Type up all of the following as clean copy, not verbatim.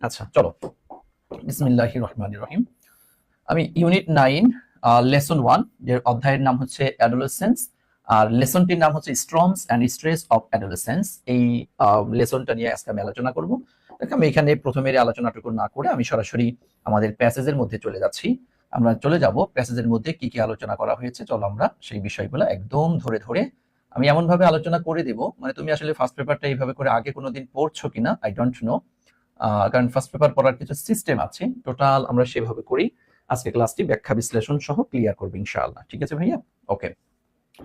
আচ্ছা চলো, বিসমিল্লাহির রহমানির রহিম। আমি ইউনিট 9 লেসন 1 এর অধ্যায়ের নাম হচ্ছে অ্যাডোলেসেন্স, আর লেসনটির নাম হচ্ছে storms and stress of adolescence. এই লেসনটা নিয়ে আজকে আমি আলোচনা করব। দেখো, আমি এখানে প্রথমের আলোচনাটুকু না করে আমি সরাসরি আমাদের প্যাসেজের মধ্যে চলে যাচ্ছি। আমরা চলে যাব প্যাসেজের মধ্যে কি কি আলোচনা করা হয়েছে। চলো আমরা সেই বিষয়গুলো একদম ধরে ধরে আমি এমন ভাবে আলোচনা করে দেব, মানে তুমি আসলে ফার্স্ট পেপারটা এইভাবে করে আগে কোনোদিন পড়ছো কিনা আই ডোন্ট নো। কারণ ফার্স্ট পেপার পড়ার কিছু সিস্টেম আছে, টোটাল আমরা সেভাবে করি। আজকে ক্লাসটি ব্যাখ্যা বিশ্লেষণ সহ ক্লিয়ার করবে ইনশাআল্লাহ। ঠিক আছে ভাইয়া? ওকে,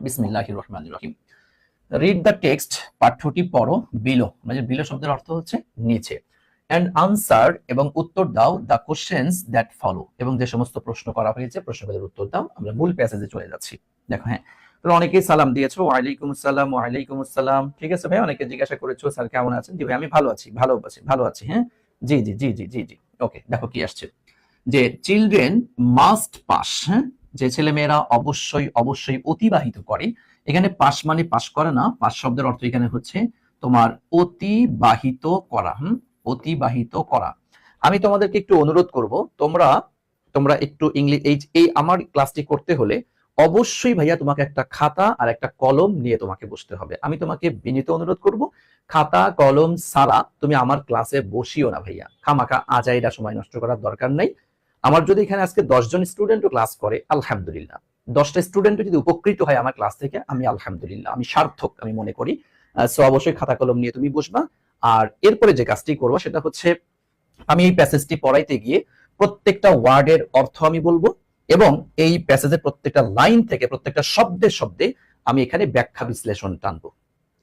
বিসমিল্লাহির রহমানির রহিম। রিড দ্য টেক্সট, পাঠ্যটি পড়ো। বিলো, মানে বিলো শব্দের অর্থ হচ্ছে নিচে। অ্যান্ড আনসার, এবং উত্তর দাও। দ্য কোশ্চেনস দ্যাট ফলো, এবং যে সমস্ত প্রশ্ন করা হয়েছে প্রশ্নগুলোর উত্তর দাও। আমরা মূল প্যাসেজে চলে যাচ্ছি। দেখো, হ্যাঁ, তোমরা অনেকেই সালাম দিয়েছো, ওয়ালাইকুম আসসালাম, ওয়ালাইকুম আসসালাম। ঠিক আছে ভাই, অনেকে জিজ্ঞাসা করেছো স্যার কেমন আছেন। জি ভাই, আমি ভালো আছি, ভালো আছি, ভালো আছি। হ্যাঁ, জি জি জি জি জি জি। ওকে, দেখো কি আসছে, যে চিলড্রেন মাস্ট পাস। হ্যাঁ, যে ছেলে মেয়েরা অবশ্যই অবশ্যই অতিবাহিত করে। এখানে পাস মানে পাস করা না, পাস শব্দের অর্থ এখানে হচ্ছে তোমার অতিবাহিত করা। অতিবাহিত করা। আমি তোমাদেরকে একটু অনুরোধ করব, তোমরা তোমরা একটু ইংলিশ এই আমার ক্লাসটি করতে হলে অবশ্যই ভাইয়া তোমাকে একটা খাতা আর একটা কলম নিয়ে তোমাকে বসতে হবে। আমি তোমাকে বিনীত অনুরোধ করব, খাতা কলম ছাড়া তুমি আমার ক্লাসে বসিও না ভাইয়া। খামাখা আজাইরা সময় নষ্ট করার দরকার নাই। আমার যদি এখানে আজকে 10 জন স্টুডেন্টও ক্লাস করে, আলহামদুলিল্লাহ। 10টা স্টুডেন্টও যদি উপকৃত হয় আমার ক্লাস থেকে, আমি আলহামদুলিল্লাহ, আমি সার্থক আমি মনে করি। সো অবশ্যই খাতা কলম নিয়ে তুমি বসবা। আর এরপরে যে কাজটি করবো সেটা হচ্ছে, আমি এই প্যাসেজটি পড়াইতে গিয়ে প্রত্যেকটা ওয়ার্ডের অর্থ আমি বলবো, এবং এই প্যাসেজের প্রত্যেকটা লাইন থেকে প্রত্যেকটা শব্দে শব্দে আমি এখানে ব্যাখ্যা বিশ্লেষণ টানবো।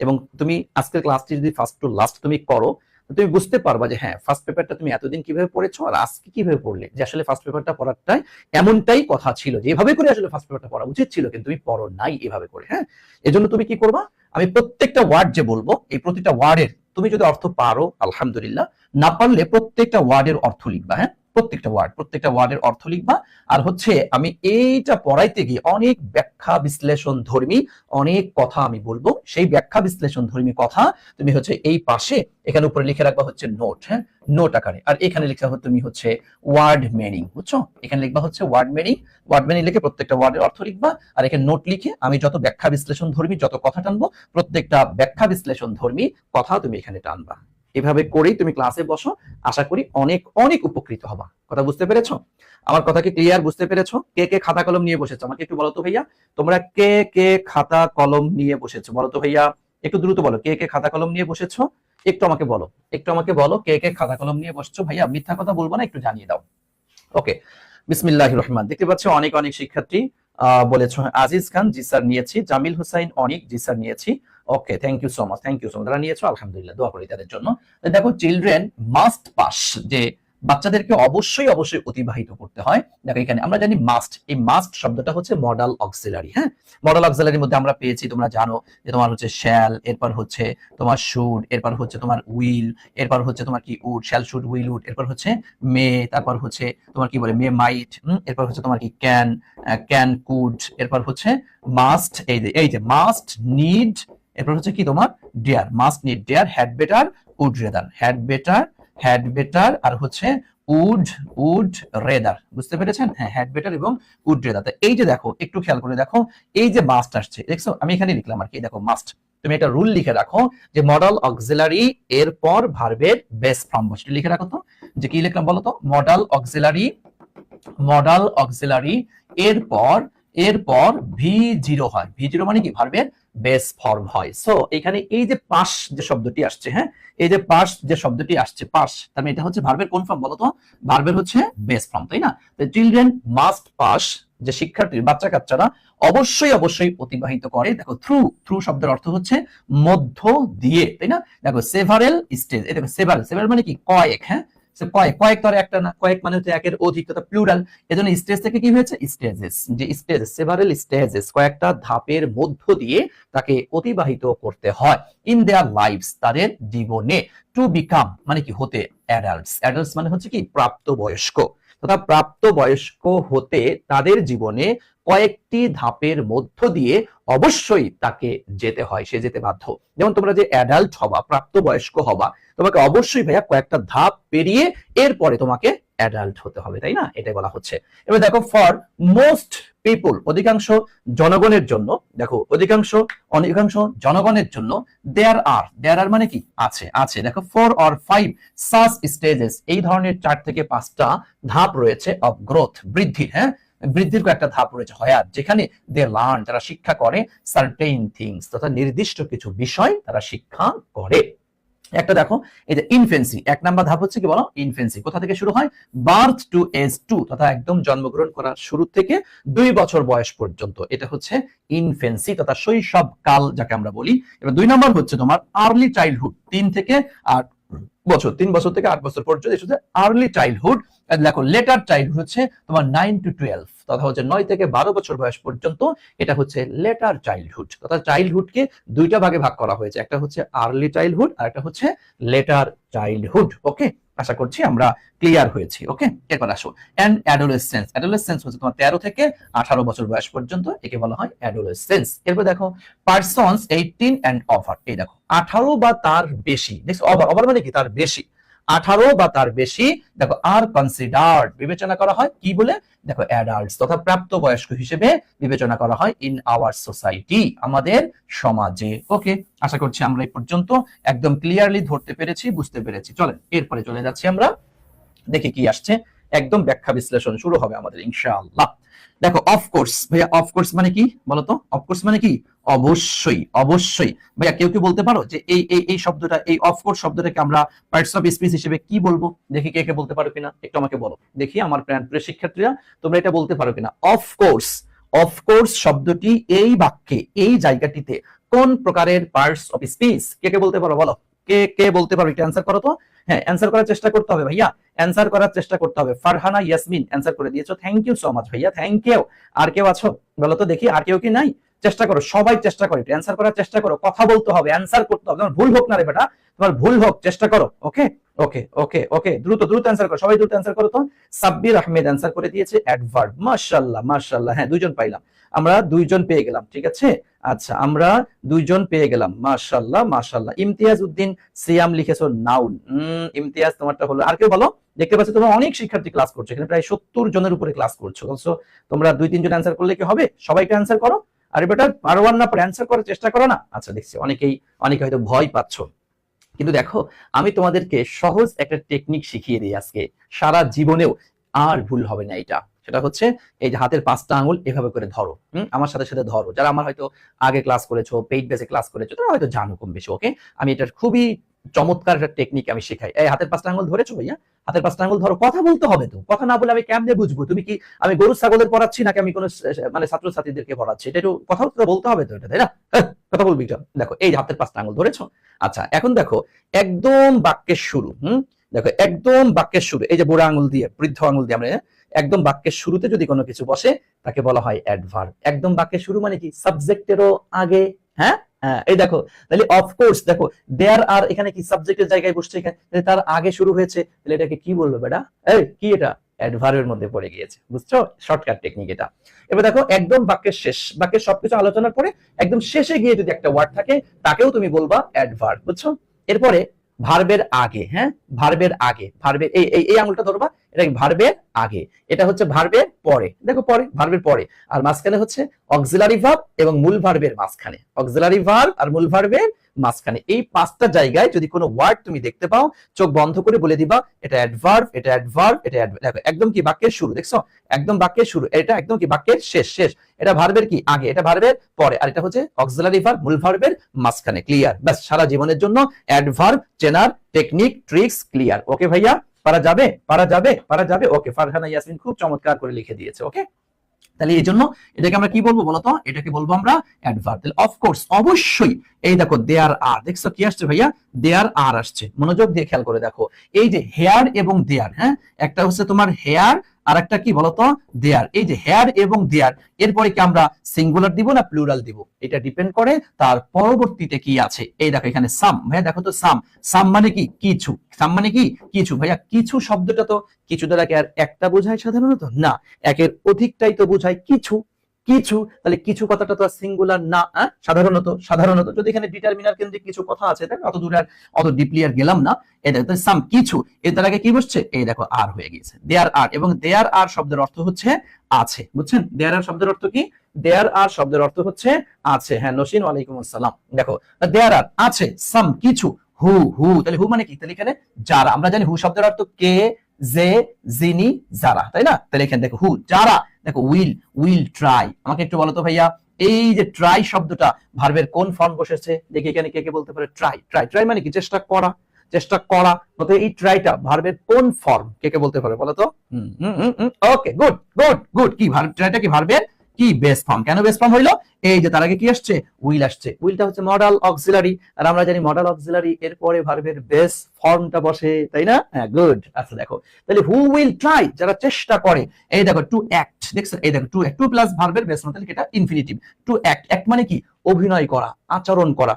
এবং তুমি আজকের ক্লাসটি যদি ফার্স্ট টু লাস্ট তুমি করো, তুমি বুঝতে পারবা যে হ্যাঁ, ফার্স্ট পেপারটা তুমি এতদিন কিভাবে পড়েছো আর আজকে কিভাবে পড়লে, যে আসলে ফার্স্ট পেপারটা পড়াটাই এমনটাই কথা ছিল, যে এভাবে করে আসলে ফার্স্ট পেপারটা পড়া উচিত ছিল, কিন্তু তুমি পড়ো নাই এভাবে করে। হ্যাঁ, এজন্য তুমি কি করবা, আমি প্রত্যেকটা ওয়ার্ড যে বলবো, এই প্রত্যেকটা ওয়ার্ডের তুমি যদি অর্থ পারো আলহামদুলিল্লাহ, না পারলে প্রত্যেকটা ওয়ার্ডের অর্থ লিখবা। হ্যাঁ, প্রত্যেকটা ওয়ার্ডের অর্থ লিখবা। আর হচ্ছে আমি এইটা পড়াইতে গিয়ে অনেক ব্যাখ্যা বিশ্লেষণ ধর্মী অনেক কথা আমি বলবো। সেই ব্যাখ্যা বিশ্লেষণ ধর্মী কথা তুমি হচ্ছে এই পাশে এখানে উপরে লিখে রাখবা হচ্ছে নোট। হ্যাঁ, নোট আকারে। আর এখানে লিখা হচ্ছে তুমি হচ্ছে ওয়ার্ড মিনিং, বুঝছো? এখানে লিখবা হচ্ছে ওয়ার্ড মিনিং। ওয়ার্ড মিনিং লিখে প্রত্যেকটা ওয়ার্ডের অর্থ লিখবা। আর এখানে নোট লিখে আমি যত ব্যাখ্যা বিশ্লেষণ ধর্মী যত কথা টানবো, প্রত্যেকটা ব্যাখ্যা বিশ্লেষণ ধর্মী কথা তুমি এখানে টানবা। এভাবে করেই তুমি ক্লাসে বসো, আশা করি অনেক অনেক উপকৃত হবা। কথা বুঝতে পেরেছো? আমার কথা কি ক্লিয়ার? বুঝতে পেরেছো? কে কে খাতা কলম নিয়ে বসেছো আমাকে একটু বলো তো ভাইয়া। তোমরা কে কে খাতা কলম নিয়ে বসেছো বলো তো ভাইয়া। একটু দ্রুত বলো, কে কে খাতা কলম নিয়ে বসেছো। একটু আমাকে বলো, একটু আমাকে বলো, কে কে খাতা কলম নিয়ে বসছো। ভাইয়া মিথ্যা কথা বলবো না, একটু জানিয়ে দাও। ওকে, বিসমিল্লাহির রহমান। দেখতে পাচ্ছ অনেক অনেক শিক্ষার্থী বলেছো। আজিজ খান, জি স্যার নিয়েছি। জামিল হুসাইন অনিক, জি স্যার নিয়েছি। Okay, thank you so much, thank you so much. তারা নিয়েছো আলহামদুলিল্লাহ, দোয়া করি তাদের জন্য। দেখো, চিলড্রেন মাস্ট পাস, যে বাচ্চাদেরকে অবশ্যই অবশ্যই অতিবাহিত করতে হয়। দেখো এখানে আমরা জানি মাস্ট, এই মাস্ট শব্দটা হচ্ছে মডাল অক্সিলারি। হ্যাঁ, মডাল অক্সিলারির মধ্যে আমরা পেয়েছি, তোমরা জানো যে তোমার হচ্ছে শ্যাল, এরপর হচ্ছে তোমার শুড, এরপর হচ্ছে তোমার উইল, এরপর হচ্ছে তোমার কি would, shall should will would, এরপর হচ্ছে মে, তারপর হচ্ছে তোমার কি বলে মে মাইট, এরপর হচ্ছে তোমার কি ক্যান, ক্যান কুড, এরপর হচ্ছে মাস্ট, এই যে মাস্ট নিড, এরপর হচ্ছে কি তোমার dare, must need dare, had better would rather, had better আর হচ্ছে উড উড রেদার। বুঝতে পেরেছেন? হ্যাঁ, হ্যাড বেটার এবং উড রেদার। এই যে দেখো, একটু খেয়াল করে দেখো, এই যে মাস্ট আসছে, দেখছো আমি এখানে লিখলাম আর কি। দেখো মাস্ট, তুমি একটা রুল লিখে রাখো যে মডাল অক্সিলারি এরপর ভার্বের বেস ফর্ম বসে। লিখে রাখো তো, যে কি লিখলাম বলো তো, মডাল অক্সিলারি এরপর এরপর ভি0 হয়। ভি0 মানে কি ভার্বের বেস ফর্ম হয়। সো এখানে এই যে পাস যে শব্দটি আসছে, হ্যাঁ, এই যে পাস যে শব্দটি আসছে, পাস, তার মানে এটা হচ্ছে ভার্বের কোন ফর্ম বলো তো? ভার্বের হচ্ছে বেস ফর্ম, তাই না? চিলড্রেন মাস্ট পাস, যে শিক্ষার্থী বাচ্চা কাচ্চারা অবশ্যই অবশ্যই অতিবাহিত করে। দেখো থ্রু, থ্রু শব্দের অর্থ হচ্ছে মধ্য দিয়ে, তাই না? দেখো সেভারেল স্টেজ, এটা সেভারেল, সেভারেল মানে কি কয়েক। হ্যাঁ, কয়েক, কয়েক তো আর একটা না, কয়েক মানে হচ্ছে একের অধিক, তথা প্লুরাল। এজন্য স্টেজ থেকে কি হয়েছে স্টেজেস, যে স্টেজ, সেভারেল স্টেজেস, কয়েকটা ধাপের মধ্য দিয়ে তাকে অতিবাহিত করতে হয়। ইন দেয়ার লাইফস, তাদের জীবনে। টু বিকাম মানে কি হতে, অ্যাডাল্টস, অ্যাডাল্টস মানে হচ্ছে কি প্রাপ্তবয়স্ক। তথা প্রাপ্তবয়স্ক হতে তাদের জীবনে কয়েকটি ধাপের মধ্য দিয়ে অবশ্যই তাকে যেতে হয়, সে যেতে বাধ্য। যেমন তোমরা যে অ্যাডাল্ট হবা, প্রাপ্তবয়স্ক হবা, তোমাকে অবশ্যই ভাইয়া কয়েকটা ধাপ পেরিয়ে এরপরে তোমাকে অ্যাডাল্ট হতে হবে, তাই না? এটাই বলা হচ্ছে। এবার দেখো ফর মোস্ট পিপল, অধিকাংশ জনগণের জন্য, দেখো অধিকাংশ জনগণের জন্য দেয়ার আর মানে কি আছে, আছে। দেখো 4 or 5 সাচ স্টেজেস, এই ধরনের 4 থেকে 5টা ধাপ রয়েছে অফ গ্রোথ, বৃদ্ধির, হ্যাঁ বৃদ্ধির কয়েকটা ধাপ রয়েছে, হয়াত, যেখানে দে লার্ন, তারা শিক্ষা করে, সার্টেইন থিংস, তথা নির্দিষ্ট কিছু বিষয় তারা শিক্ষা করে। একটা দেখো এই যে ইনফেন্সি, 1 নাম্বার ধাপ হচ্ছে কি বলো, ইনফেন্সি। কোথা থেকে শুরু হয়? বার্থ টু এজ 2, তথা একদম জন্মগ্রহণ করার শুরু থেকে 2 বছর বয়স পর্যন্ত, এটা হচ্ছে ইনফেন্সি তথা শৈশব কাল যাকে আমরা বলি। এবার 2 নাম্বার হচ্ছে তোমার আর্লি চাইল্ডহুড, 3 থেকে 8 বছর, 3 বছর থেকে 8 বছর পর্যন্ত, এটা হচ্ছে আর্লি চাইল্ডহুড। দেখো লেটার চাইল্ডহুড হচ্ছে তোমার 9 to 12, তথা হচ্ছে 9 থেকে 12 বছর বয়স পর্যন্ত, এটা হচ্ছে লেটার চাইল্ডহুড। তথা চাইল্ডহুডকে 2টা ভাগে ভাগ করা হয়েছে, একটা হচ্ছে আর্লি চাইল্ডহুড আর একটা হচ্ছে লেটার চাইল্ডহুড। ওকে, আশা করছি আমরা ক্লিয়ার হয়েছি। ওকে, এরপর আসো এন্ড অ্যাডোলেসেন্স। অ্যাডোলেসেন্স হচ্ছে তোমার 13 থেকে 18 বছর বয়স পর্যন্ত, একে বলা হয় অ্যাডোলেসেন্স। এরপর দেখো পারসনস 18 and over, এই দেখো 18 বা তার বেশি, দেখো ওভার মানে কি তার বেশি, 18 বা তার বেশি, দেখো আর কনসিডার্ড, বিবেচনা করা হয় কি বলে, দেখো অ্যাডাল্টস, তথা প্রাপ্তবয়স্ক হিসেবে বিবেচনা করা হয় ইন আওয়ার সোসাইটি, আমাদের সমাজে। ওকে, আশা করছি আমরা এই পর্যন্ত একদম ক্লিয়ারলি ধরতে পেরেছি, বুঝতে পেরেছি। চলেন এরপরে চলে যাচ্ছি আমরা, দেখি কি আসছে। একদম ব্যাখ্যা বিশ্লেষণ শুরু হবে আমাদের ইনশাআল্লাহ। দেখো অফকোর্স, ভাইয়া অফকোর্স মানে কি বলতো? অফকোর্স মানে কি? অবশ্যই, অবশ্যই। ভাইয়া কেউ কি বলতে পারো যে এই এই এই শব্দটা, এই অফকোর্স শব্দটাকে আমরা পার্টস অফ স্পিচ হিসেবে কি বলবো? দেখি কে কে বলতে পারো কিনা, একটু আমাকে বলো দেখি, আমার প্রিয় শিক্ষার্থীরা তোমরা এটা বলতে পারো কিনা। অফকোর্স, অফকোর্স শব্দটি এই বাক্যে, এই জায়গাটিতে কোন প্রকারের পার্টস অফ স্পিচ? কে কে বলতে পারো, বলো কে কে বলতে পারো, এটা অ্যান্সার করো তো। হ্যাঁ, অ্যান্সার করার চেষ্টা করতে হবে ভাইয়া, অ্যান্সার করার চেষ্টা করতে হবে। ফারহানা ইয়াসমিন অ্যান্সার করে দিয়েছো, থ্যাংক ইউ সো মাচ ভাইয়া, থ্যাংক ইউ। আর কেউ আছো বলো তো দেখি, আর কেউ কি নাই? চেষ্টা করো, সবাই চেষ্টা করো, অ্যান্সার করার চেষ্টা করো, কথা বলতে হবে, অ্যান্সার করতে হবে, তোমার ভুল হোক না রে বেটা, তোমার ভুল হোক, চেষ্টা করো। ওকে ওকে ওকে ওকে, দ্রুত দ্রুত অ্যান্সার করো, সবাই দ্রুত অ্যান্সার করো তো। সাব্বির আহমেদ অ্যান্সার করে দিয়েছে অ্যাডভার্ব, মাশাআল্লাহ মাশাআল্লাহ, হ্যাঁ 2 জন পাইলাম, আমরা 2 জন পেয়ে গেলাম, ঠিক আছে। আচ্ছা, আমরা 2 জন পেয়ে গেলাম, মাশাআল্লাহ মাশাআল্লাহ। ইমতিয়াজ উদ্দিন সিয়াম লিখেছো নাউন, ইমতিয়াজ তোমারটা হলো। আর কেউ বলো, দেখতে পাচ্ছি তোমরা অনেক শিক্ষার্থী ক্লাস করছো, এখানে প্রায় 70 জনের উপরে ক্লাস করছো, তোমরা 2-3 জন অ্যান্সার করলে কি হবে? সবাইকে অ্যান্সার করো, আর বেটা পারওয়ান না পরে অ্যান্সার করার চেষ্টা করো না। আচ্ছা, দেখছি অনেকে হয়তো ভয় পাচ্ছো, কিন্তু দেখো আমি তোমাদেরকে সহজ একটা টেকনিক শিখিয়ে দিই আজকে, সারা জীবনেও আর ভুল হবে না এটা। সেটা হচ্ছে এই যে হাতের 5টা আঙুল এভাবে করে ধরো, আমার সাথে সাথে ধরো। যারা আমার হয়তো আগে ক্লাস করেছো, পেইড বেসে ক্লাস করেছো, তারা হয়তো জানো কম বেশি। ওকে, আমি এটার খুবই চমৎকার একটা টেকনিক আমি শেখাই। এই হাতের 5টা আঙুল ধরেছো ভাইয়া, হাতের 5টা আঙুল ধরো, কথা বলতে হবে তো, কথা না বলে আমি কেমনে বুঝবো তুমি কি আমি গরু ছাগলের পড়াচ্ছি নাকি আমি কোনো মানে ছাত্রছাত্রীদেরকে পড়াচ্ছি? এটা একটু কথা বলতে হবে তো, এটা তাই না? কথা বলবি এটা। দেখো এই হাতের 5টা আঙুল ধরেছো। আচ্ছা, এখন দেখো একদম বাক্যের শুরু, দেখো একদম বাক্যের শুরু, এই যে বুড়া আঙুল দিয়ে, বৃদ্ধ আঙুল দিয়ে আমরা একদম বাক্যের শুরুতে যদি কোনো কিছু বসে তাকে বলা হয় অ্যাডভার্ব। একদম বাক্যের শুরু মানে কি? সাবজেক্টেরও আগে। হ্যাঁ, এই দেখো তাহলে অফকোর্স, দেখো দেয়ার আর এখানে কি সাবজেক্টের জায়গায় বসছে, এখানে তার আগে শুরু হয়েছে, তাহলে এটাকে কি বলবো বেটা? এই কি এটা? অ্যাডভার্বের মধ্যে পড়ে গিয়েছে, বুঝছো? শর্টকাট টেকনিক এটা। এবার দেখো একদম বাক্যের শেষ, বাক্যের সবকিছু আলোচনার পরে একদম শেষে গিয়ে যদি একটা ওয়ার্ড থাকে তাকেও তুমি বলবা অ্যাডভার্ব, বুঝছো? এরপরে ভার্বের আগে, হ্যাঁ ভার্বের আগে, ভার্বের এই আঙুলটা ধরবা, এটা ভার্বের আগে, এটা হচ্ছে ভার্বের পরে, দেখো পরে, ভার্বের পরে, আর মাঝখানে হচ্ছে অক্সিলারি ভার্ব এবং মূল ভার্বের মাঝখানে, অক্সিলারি ভার্ব আর মূল ভার্বের মাঝখানে। এই 5টা জায়গায় যদি কোনো ওয়ার্ড তুমি দেখতে পাও, চোখ বন্ধ করে বলে দিবা এটা অ্যাডভার্ব, এটা অ্যাডভার্ব, এটা অ্যাডভার্ব। একদম কি বাক্যের শুরু, দেখছো? একদম বাক্যের শুরু, এটা একদম কি বাক্যের শেষ, শেষ এটা ভার্বের কি আগে, এটা ভার্বের পরে, আর এটা হচ্ছে অক্সিলারি ভার্ব মূল ভার্বের মাঝখানে। ক্লিয়ার? ব্যাস, সারা জীবনের জন্য অ্যাডভার্ব চেনার টেকনিক, ট্রিক্স ক্লিয়ার। ওকে ভাইয়া, পারা যাবে, পারা যাবে, পারা যাবে। ওকে, ফারহানা ইয়াসমিন খুব চমৎকার করে লিখে দিয়েছে। ওকে, তাহলে এই জন্য এটাকে আমরা কি বলবো বলতো? এটাকে বলবো আমরা অ্যাডভার্ব। তাহলে অফকোর্স, অবশ্যই, এই দেখো দেয়ার আর, দেখছো কি আসছে ভাইয়া? দেয়ার আর আসছে, মনোযোগ দিয়ে খেয়াল করে দেখো। এই যে হেয়ার এবং দেয়ার, হ্যাঁ একটা হচ্ছে তোমার হেয়ার আরেকটা কি বলতো, দেয়ার। এই যে হেয়ার এবং দেয়ার, এরপরে কি আমরা সিঙ্গুলার দিব না প্লুরাল দিব, এটা ডিপেন্ড করে তার পরবর্তীতে কি আছে। এই দেখো এখানে সাম, ভাইয়া দেখো তো সাম, সাম মানে কি কিছু, সাম মানে কি কিছু। ভাইয়া কিছু শব্দটা তো কিছু দ্বারা কি আর একটা বোঝায় সাধারণত না, একের অধিকটাই তো বোঝায় কিছু, কিছু। তাহলে কিছু কথাটা তো সিঙ্গুলার না সাধারণত। সাধারণত যদি এখানে ডিটারমিনার কেন্দ্রিক কিছু কথা আছে, তাই অত দূরে আর অত ডিপলি আর গেলাম না। এই দেখো সাম কিছু, এর দ্বারা কি বসছে, এই দেখো আর হয়ে গিয়েছে, দেয়ার আর। এবং দেয়ার আর শব্দের অর্থ হচ্ছে আছে, বুঝছেন? দেয়ার আর শব্দের অর্থ কি? দেয়ার আর শব্দের অর্থ হচ্ছে আছে। হ্যাঁ নসীন, ওয়ালাইকুম আসসালাম। দেখো দেয়ার আর আছে, সাম কিছু, হু হু, তাহলে হু মানে কি? তাহলে এখানে যারা, আমরা জানি হু শব্দের অর্থ কে, যে, যিনি, যারা, তাই না? তাহলে এখানে দেখো হু যারা। দেখো উইল, উইল ট্রাই। আমাকে একটু বলো তো ভাইয়া, এই যে ট্রাই শব্দটা ভার্বের কোন ফর্ম বসেছে দেখি এখানে কে কে বলতে পারে? ট্রাই, ট্রাই, ট্রাই মানে কি? চেষ্টা করা, চেষ্টা করা। তো এই ট্রাইটা ভার্বের কোন ফর্ম, কে কে বলতে পারে বলো তো? ওকে, গুড গুড গুড। কি ভার্ব? ট্রাইটা কি ভার্বের কি বেস ফর্ম? কেন বেস ফর্ম হইলো? এই যে তার আগে কি আসছে? উইল আসছে। উইলটা হচ্ছে মডাল অক্সিলারি, আর আমরা জানি মডাল অক্সিলারি এর পরে ভার্বের বেস ফর্মটা বসে, তাই না? হ্যাঁ গুড। আচ্ছা দেখো তাহলে হু উইল ট্রাই, যারা চেষ্টা করে। এই দেখো টু অ্যাক্ট, দেখছো? এই দেখো টু অ্যাক্ট, টু প্লাস ভার্বের বেস ফর্ম, তাহলে এটা ইনফিনিটিভ। টু অ্যাক্ট, অ্যাক্ট মানে কি? অভিনয় করা, আচরণ করা।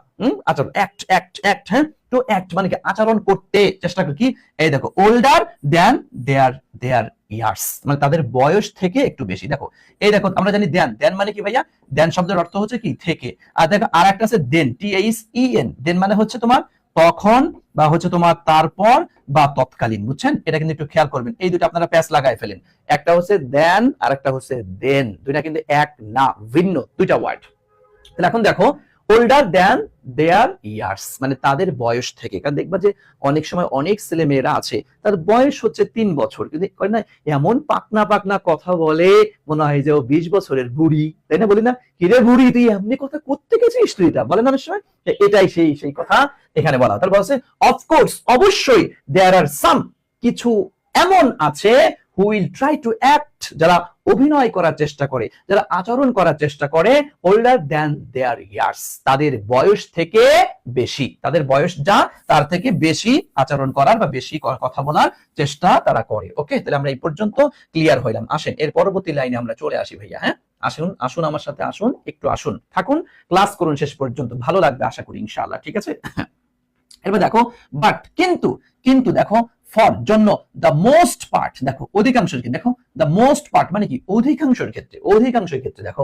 আচরণ, অ্যাক্ট অ্যাক্ট অ্যাক্ট। হ্যাঁ টু অ্যাক্ট মানে কি? আচরণ করতে চেষ্টা করে। কি? এই দেখো ওল্ডার দেন দেয়ার, দেয়ার ইয়ার্স, মানে তাদের বয়স থেকে একটু বেশি। দেখো এই দেখো আমরা জানি দেন, দেন মানে কি ভাইয়া? দেন শব্দের অর্থ হচ্ছে কি? থেকে। আর দেখো আর একটা আছে দেন, THEN, দেন মানে হচ্ছে তোমার তখন, বা হচ্ছে তোমার তারপর, বা তৎকালীন, বুঝছেন? এটা কিন্তু একটু খেয়াল করবেন, এই দুটো আপনারা প্যাচ লাগাই ফেলেন। একটা হচ্ছে দেন আর একটা হচ্ছে দেন, দুইটা কিন্তু এক না, ভিন্ন দুইটা ওয়ার্ড। তাহলে এখন দেখো ওল্ডার দেন দেয়ার ইয়ার্স মানে তাদের বয়স থেকে। কারণ দেখবা যে অনেক সময় অনেক ছেলে মেয়েরা আছে তার বয়স হচ্ছে 3 বছর, কিন্তু না এমন পাকনা পাকনা কথা বলে মনে হয় যে ও 20 বছরের বুড়ি, তাই না? বলি না কিরে বুড়ি তুই এমনি কথা করতে গেছিস তুই, এটা বলে না অনেক সময়। এটাই সেই সেই কথা এখানে বলা। তারপর বলছে অফকোর্স, অবশ্যই, দেয়ার আর সাম, কিছু এমন আছে, who will try to act, যারা অভিনয় করার চেষ্টা করে, যারা আচরণ করার চেষ্টা করে, older than their years, তাদের বয়স থেকে বেশি, তাদের বয়স যা তার থেকে বেশি আচরণ করার বা বেশি কথা বলার চেষ্টা তারা করে। ওকে, তাহলে আমরা এই পর্যন্ত ক্লিয়ার হইলাম। আসেন এর পরবর্তী লাইনে আমরা চলে আসি ভাইয়া। হ্যাঁ আসুন আসুন আমার সাথে আসুন, একটু আসুন, থাকুন, ক্লাস করুন শেষ পর্যন্ত, ভালো লাগবে আশা করি ইনশাআল্লাহ। ঠিক আছে? এবার দেখো বাট, কিন্তু, কিন্তু দেখো ফর জন্য, দ্য মোস্ট পার্ট, দেখো অধিকাংশের ক্ষেত্রে, দেখো দ্য মোস্ট পার্ট মানে কি? অধিকাংশের ক্ষেত্রে, অধিকাংশের ক্ষেত্রে। দেখো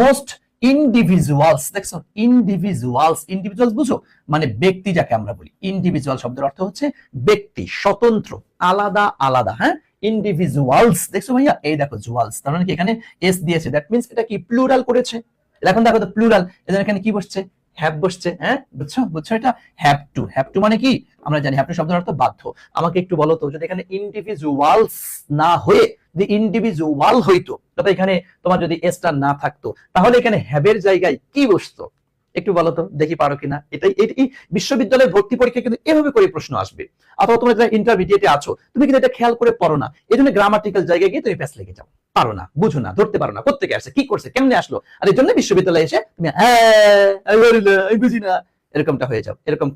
মোস্ট ইন্ডিভিজুয়ালস, দেখছো ইন্ডিভিজুয়ালস, ইন্ডিভিজুয়ালস বুঝো মানে ব্যক্তি, যাকে আমরা বলি ইন্ডিভিজুয়াল শব্দের অর্থ হচ্ছে ব্যক্তি, স্বতন্ত্র, আলাদা আলাদা। হ্যাঁ ইন্ডিভিজুয়ালস, দেখছো ভাইয়া? এই দেখো জুয়ালস, তার মানে কি এখানে এস দিয়েছে, দ্যাট মিন্স এটা কি প্লুরাল করেছে। এখন দেখো তো প্লুরাল, এদের এখানে কি বসছে? হ্যাভ বসছে। হ্যাঁ বুঝছো বুঝছো এটা হ্যাভ টু। হ্যাভ টু মানে কি? আমরা জানি হ্যাভ টু শব্দের অর্থ বাধ্য। আমাকে একটু বলো তো, যদি এখানে ইন্ডিভিজুয়ালস না হয়ে যদি ইন্ডিভিজুয়াল হইতো, তবে এখানে তোমার যদি এসটা না থাকতো, তাহলে এখানে হ্যাভের জায়গায় কি বসতো? একটু বলো তো দেখি, পারো কিনা। এটাই এই বিশ্ববিদ্যালয়ের ভর্তি পরীক্ষা কিন্তু এভাবে করে প্রশ্ন আসবে, অথবা তোমরা যারা ইন্টারমিডিয়েটে আছো তুমি কিন্তু এটা খেয়াল করে পড়ো না, এই জন্য গ্রামাটিক্যাল জায়গায় গিয়ে তুমি প্যাচ লেগে যাও, পারো না, বুঝো না, ধরতে পারো না, কোত্থেকে আসছে, কি করছে, কেমনে আসলো, আর এই জন্য বিশ্ববিদ্যালয়ে এসে তুমি আমি বুঝি না এরকমটা হয়ে যাও। এরকম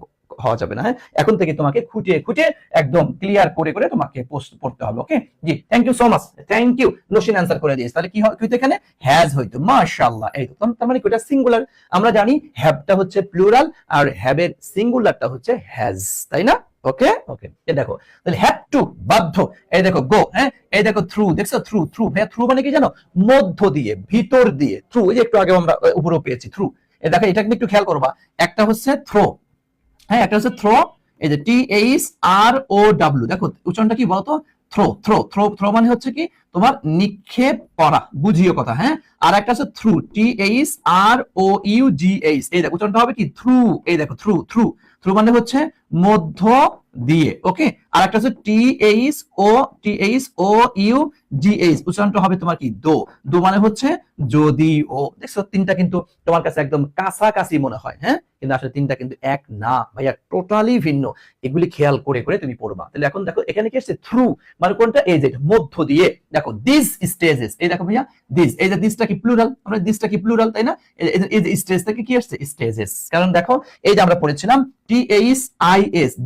হওয়া যাবে না। হ্যাঁ এখন থেকে তোমাকে খুঁটিয়ে খুঁটিয়ে একদম ক্লিয়ার করে করে তোমাকে পোস্ট পড়তে হবে। ওকে জি, thank you so much, thank you. Nasin answer করে দিয়েছে, তাহলে কি হইতো এখানে? হ্যাজ হইতো। মাশাআল্লাহ, এই তো তার মানে এটা সিঙ্গুলার। আমরা জানি হ্যাভটা হচ্ছে প্লুরাল আর হ্যাভের সিঙ্গুলারটা হচ্ছে হ্যাজ, তাই না? ওকে ওকে, এই দেখো তাহলে হ্যাভ টু বাধ্য, এই দেখো গো, হ্যাঁ এই দেখো থ্রু, দেখছো থ্রু, থ্রু ভাইয়া থ্রু মানে কি জানো? মধ্য দিয়ে, ভিতর দিয়ে, থ্রু। এই যে একটু আগে আমরা উপরেও পেয়েছি থ্রু। এই দেখো এটা কিন্তু একটু খেয়াল করবা, একটা হচ্ছে থ্রো, হ্যাঁ একটা হচ্ছে থ্রো, এই যে THROW, দেখো উচ্চারণটা কি বলতো? থ্রো, থ্রো, থ্রো, থ্রো মানে হচ্ছে কি তোমার নিক্ষেপ করা, বুঝিও কথা। হ্যাঁ আর একটা হচ্ছে থ্রু, THROUGH, এই দেখো উচ্চারণটা হবে কি? থ্রু। এই দেখো থ্রু, থ্রু, থ্রু মানে হচ্ছে মধ্য দিয়ে। ওকে আর একটা হচ্ছে THOUGH, উচ্চারণটা হবে তোমার কি? দো। দো মানে হচ্ছে যদি ও। দেখছো তিনটা কিন্তু তোমার কাছে একদম কাছাকাছি মনে হয়, হ্যাঁ কিন্তু আসলে তিনটা কিন্তু এক না ভাইয়া, টোটালি ভিন্ন। এগুলি খেয়াল করে করে তুমি পড়বা। তাহলে এখন দেখো এখানে কি আসছে? থ্রু মানে কোনটা? এই যে মধ্য দিয়ে। দেখো দিস স্টেজেস, এই দেখো ভাইয়া দিস, এই যে দিসটা কি প্লুরাল? আমরা দিসটা কি প্লুরাল, তাই না? এই যে স্টেজ থেকে কি আসছে? স্টেজেস। কারণ দেখো এই যে আমরা পড়েছিলাম THIS,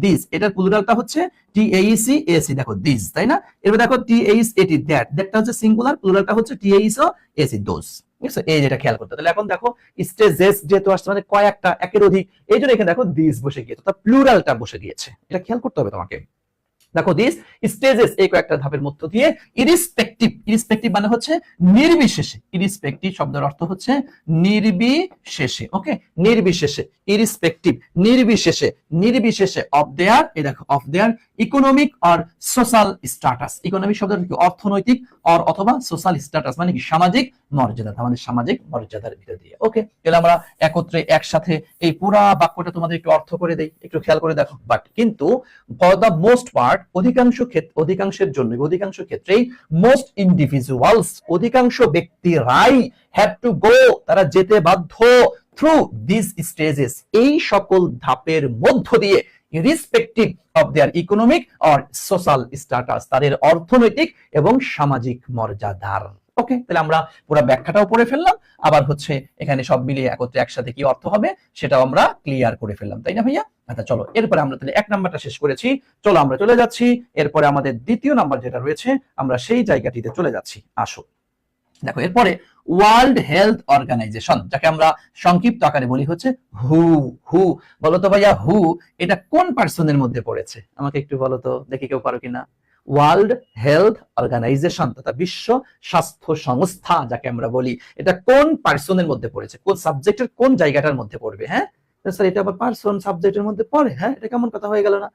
দিস, এটার প্লুরালটা হচ্ছে TAEC AC দেখো দিস, তাই না? এবার দেখো TAEC এটি দ্যাটটা হচ্ছে সিঙ্গুলার, প্লুরালটা হচ্ছে TAEC AC দোজ। ঠিক আছে, এই যেটা খেয়াল করতে। তাহলে এখন দেখো স্টেজেস যেহেতু আসছে মানে কয়েকটা, একের অধিক, এই জন্য এখানে দেখো দিস বসে গিয়েছে, অর্থাৎ প্লুরালটা বসে গিয়েছে। এটা খেয়াল করতে হবে তোমাকে। দেখো দিস স্টেজেস এই কয়েকটা ধাপের মধ্য দিয়ে ইরিসপেক্টিভ মানে হচ্ছে নির্বিশেষে, ইরিসপেক্টিভ শব্দের অর্থ হচ্ছে নির্বিশেষে, ওকে, নির্বিশেষে, ইরিসপেক্টিভ নির্বিশেষে অফ দেয়ার, এই দেখো of their economic or social status. Economic শব্দের কি অর্থনৈতিক, অর অথবা সোশ্যাল স্ট্যাটাস মানে কি সামাজিক মর্যাদা, আমাদের সামাজিক মর্যাদার ভিতর দিয়ে। ওকে, তাহলে আমরা একত্রে একসাথে এই পুরা বাক্যটা তোমাদের একটু অর্থ করে দেই, একটু খেয়াল করে দেখো। বাট কিন্তু ফর দ্য মোস্ট পার্ট, অধিকাংশের জন্য, অধিকাংশ ক্ষেত্রেই মোস্ট ইন্ডিভিজুয়ালস, অধিকাংশ ব্যক্তিরাই হ্যাভ টু গো, তারা যেতে বাধ্য, থ্রু দিস স্টেজেস, এই সকল ধাপের মধ্য দিয়ে, irrespective of their economic or social status, তাদের অর্থনৈতিক এবং সামাজিক মর্যাদার। ওকে, তাহলে আমরা পুরো ব্যাখ্যাটাও পড়ে ফেললাম, আবার হচ্ছে এখানে সব মিলিয়ে একত্রে একসাথে কি অর্থ হবে সেটাও আমরা ক্লিয়ার করে ফেললাম, তাই না ভাইয়া? আচ্ছা চলো, এরপরে আমরা তাহলে 1 নাম্বারটা শেষ করেছি, চলো আমরা চলে যাচ্ছি এরপরে আমাদের 2য় নাম্বার যেটা রয়েছে, আমরা সেই জায়গাটিতে চলে যাচ্ছি। আসো দেখো, এরপরে ওয়ার্ল্ড হেলথ অর্গানাইজেশন, যাকে আমরা সংক্ষিপ্ত আকারে বলি হচ্ছে হু। বলো তো ভাইয়া, হু এটা কোন পার্সনের মধ্যে পড়েছে? আমাকে একটু বলো তো, দেখি কেউ পারো কিনা। ওয়ার্ল্ড হেলথ অর্গানাইজেশন তথা বিশ্ব স্বাস্থ্য সংস্থা যাকে আমরা বলি, এটা কোন পার্সনের মধ্যে পড়েছে, কোন সাবজেক্টের কোন জায়গাটার মধ্যে পড়বে? হ্যাঁ স্যার, এটা আবার পার্সন সাবজেক্টের মধ্যে পড়ে? হ্যাঁ, এটা কেমন কথা হয়ে গেল না?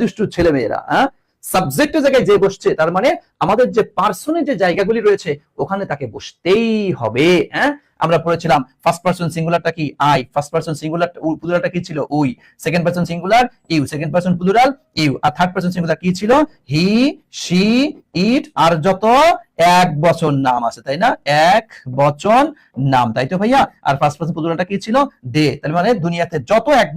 দুষ্টু ছেলে মেয়েরা, হ্যাঁ, সাবজেক্টের জায়গায় যে বসছে তার মানে আমাদের যে পার্সনের যে জায়গাগুলি রয়েছে ওখানে তাকে বসতেই হবে। হ্যাঁ, আমরা পড়েছিলাম ফার্স্ট পারসন সিঙ্গুলারটা কি আই, ফার্স্ট পারসন সিঙ্গুলার প্লুরালটা কি ছিল we, second person singular you, second person plural you, আর থার্ড পারসন সিঙ্গুলার কি ছিল হি, শি, ইট, আর যত এক বচন নাম আছে, তাই না? এক বচন নাম, তাই তো ভাইয়া? আর ফার্স্ট পারসন প্লুরালটা কি ছিল দে। তার মানে দুনিয়াতে যত এক